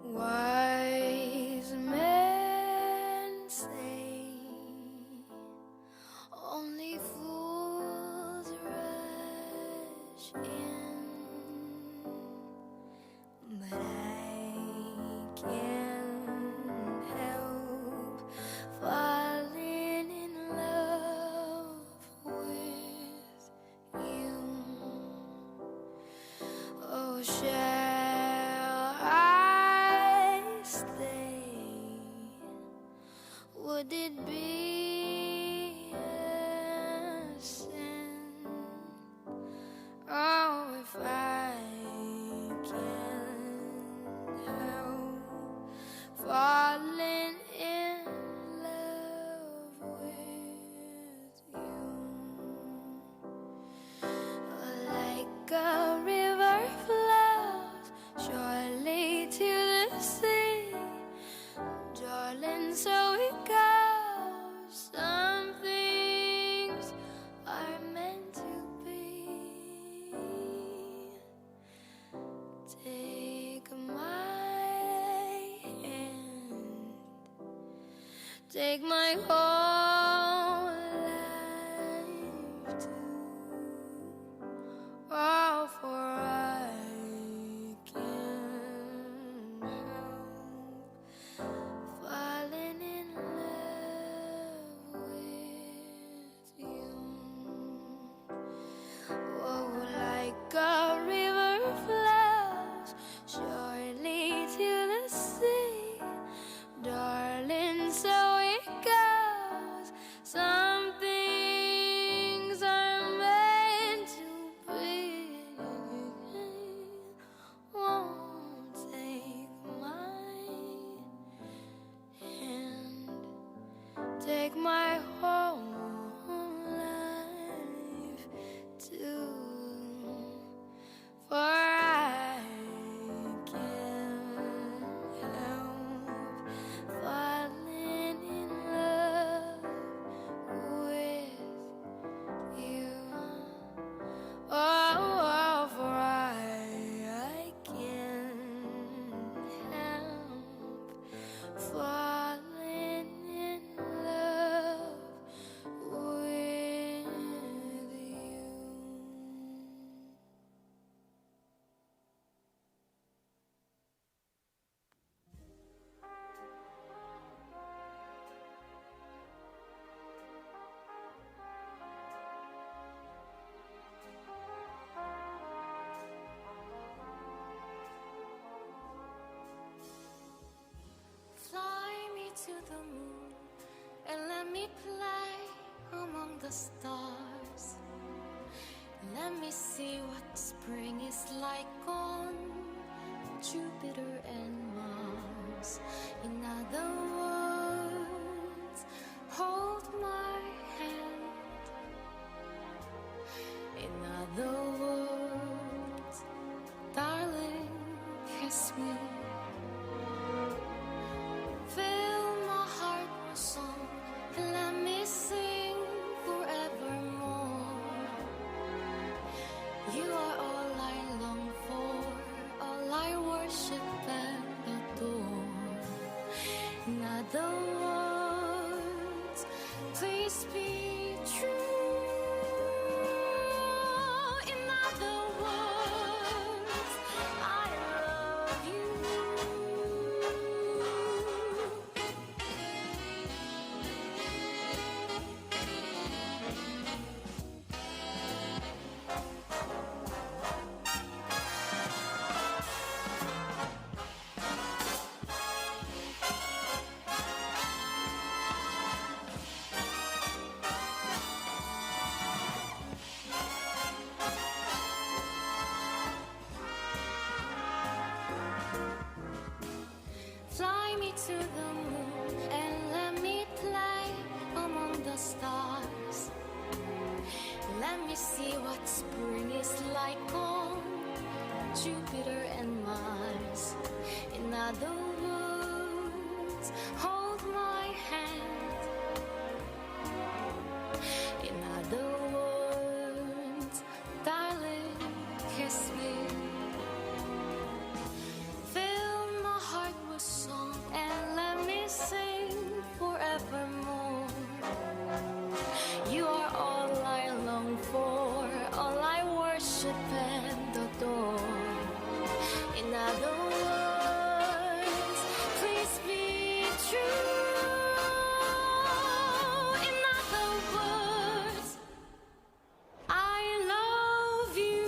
Wise men say only fools rush in, but I can't help falling in love with you. Oh, shall I stay? Would it be a sin? Oh, if I can't help falling in love with you. Like a river flows surely to the sea, darling, so it goes. Some things are meant to be. Take my hand, take my whole life too. whole life too. For I can't help falling in love with you. Oh, for I can't help falling in love with you. Fly me to the moon and let me play among the stars. Let me see what spring is like on Jupiter and Mars. In other words, hold my hand. In other words, darling, kiss me. Fill my heart with song and let me sing forevermore. You are all I long for, all I worship and adore. In other words, please be true. In other words, I love you. Fly me to the moon and let me play among the stars. Let me see what spring is like on Jupiter and Mars. In other words, hold my hand. In other words, darling, kiss me. Fill my heart with song and let me sing forevermore. You are all I long for, all I worship and adore. In other words, please be true. In other words, I love you.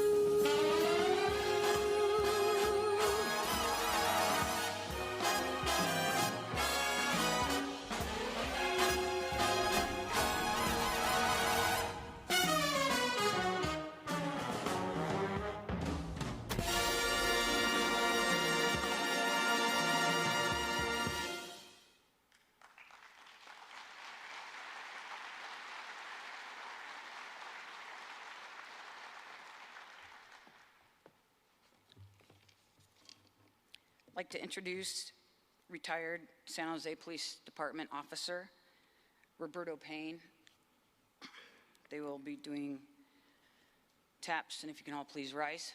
I'd like to introduce retired San Jose Police Department officer Roberto Payne. They will be doing taps, and if you can all please rise.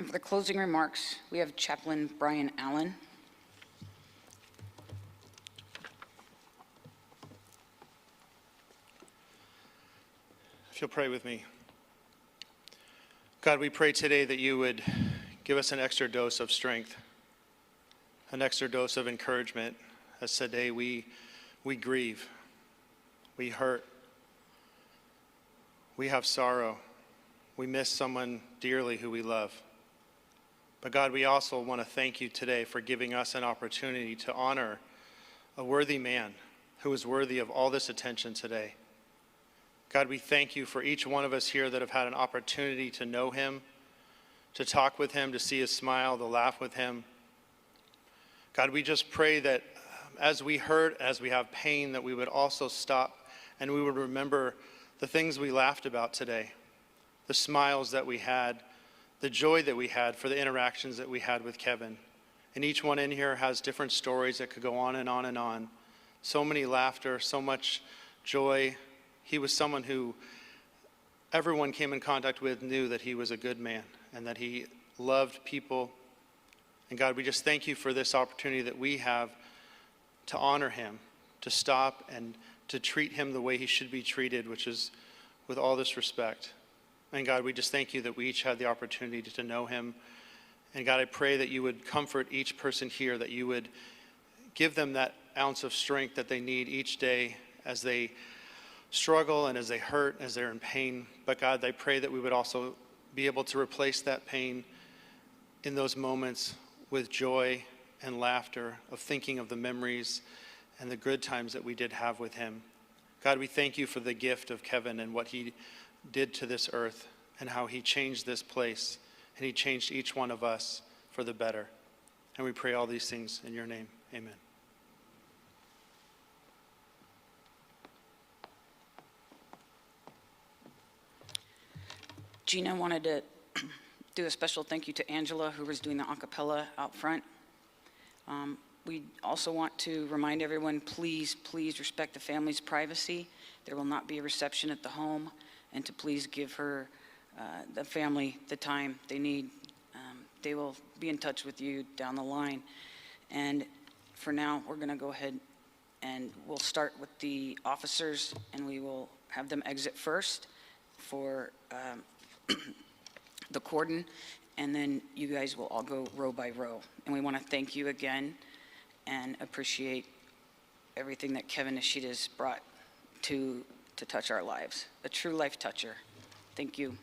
For the closing remarks, we have Chaplain Brian Allen. If you'll pray with me. God, we pray today that you would give us an extra dose of strength, an extra dose of encouragement, as today we grieve, we hurt, we have sorrow, we miss someone dearly who we love. But God, we also want to thank you today for giving us an opportunity to honor a worthy man who is worthy of all this attention today. God, we thank you for each one of us here that have had an opportunity to know him, to talk with him, to see his smile, to laugh with him. God, we just pray that as we hurt, as we have pain, that we would also stop and we would remember the things we laughed about today, the smiles that we had, the joy that we had for the interactions that we had with Kevin. And each one in here has different stories that could go on and on and on. So many laughter, so much joy. He was someone who everyone came in contact with knew that he was a good man and that he loved people. And God, we just thank you for this opportunity that we have to honor him, to stop and to treat him the way he should be treated, which is with all this respect. And God, we just thank you that we each had the opportunity to know him. And God, I pray that you would comfort each person here, that you would give them that ounce of strength that they need each day as they struggle and as they hurt, as they're in pain. But God, I pray that we would also be able to replace that pain in those moments with joy and laughter of thinking of the memories and the good times that we did have with him. God, we thank you for the gift of Kevin and what he did to this earth and how he changed this place and he changed each one of us for the better. And we pray all these things in your name. Amen. Gina wanted to do a special thank you to Angela, who was doing the a cappella out front. We also want to remind everyone, please respect the family's privacy. There will not be a reception at the home, and to please give her, the family, the time they need. They will be in touch with you down the line. And for now, we're going to go ahead and we'll start with the officers, and we will have them exit first for the cordon, and then you guys will all go row by row. And we want to thank you again and appreciate everything that Kevin Nishita has brought to touch our lives. A true life toucher. Thank you.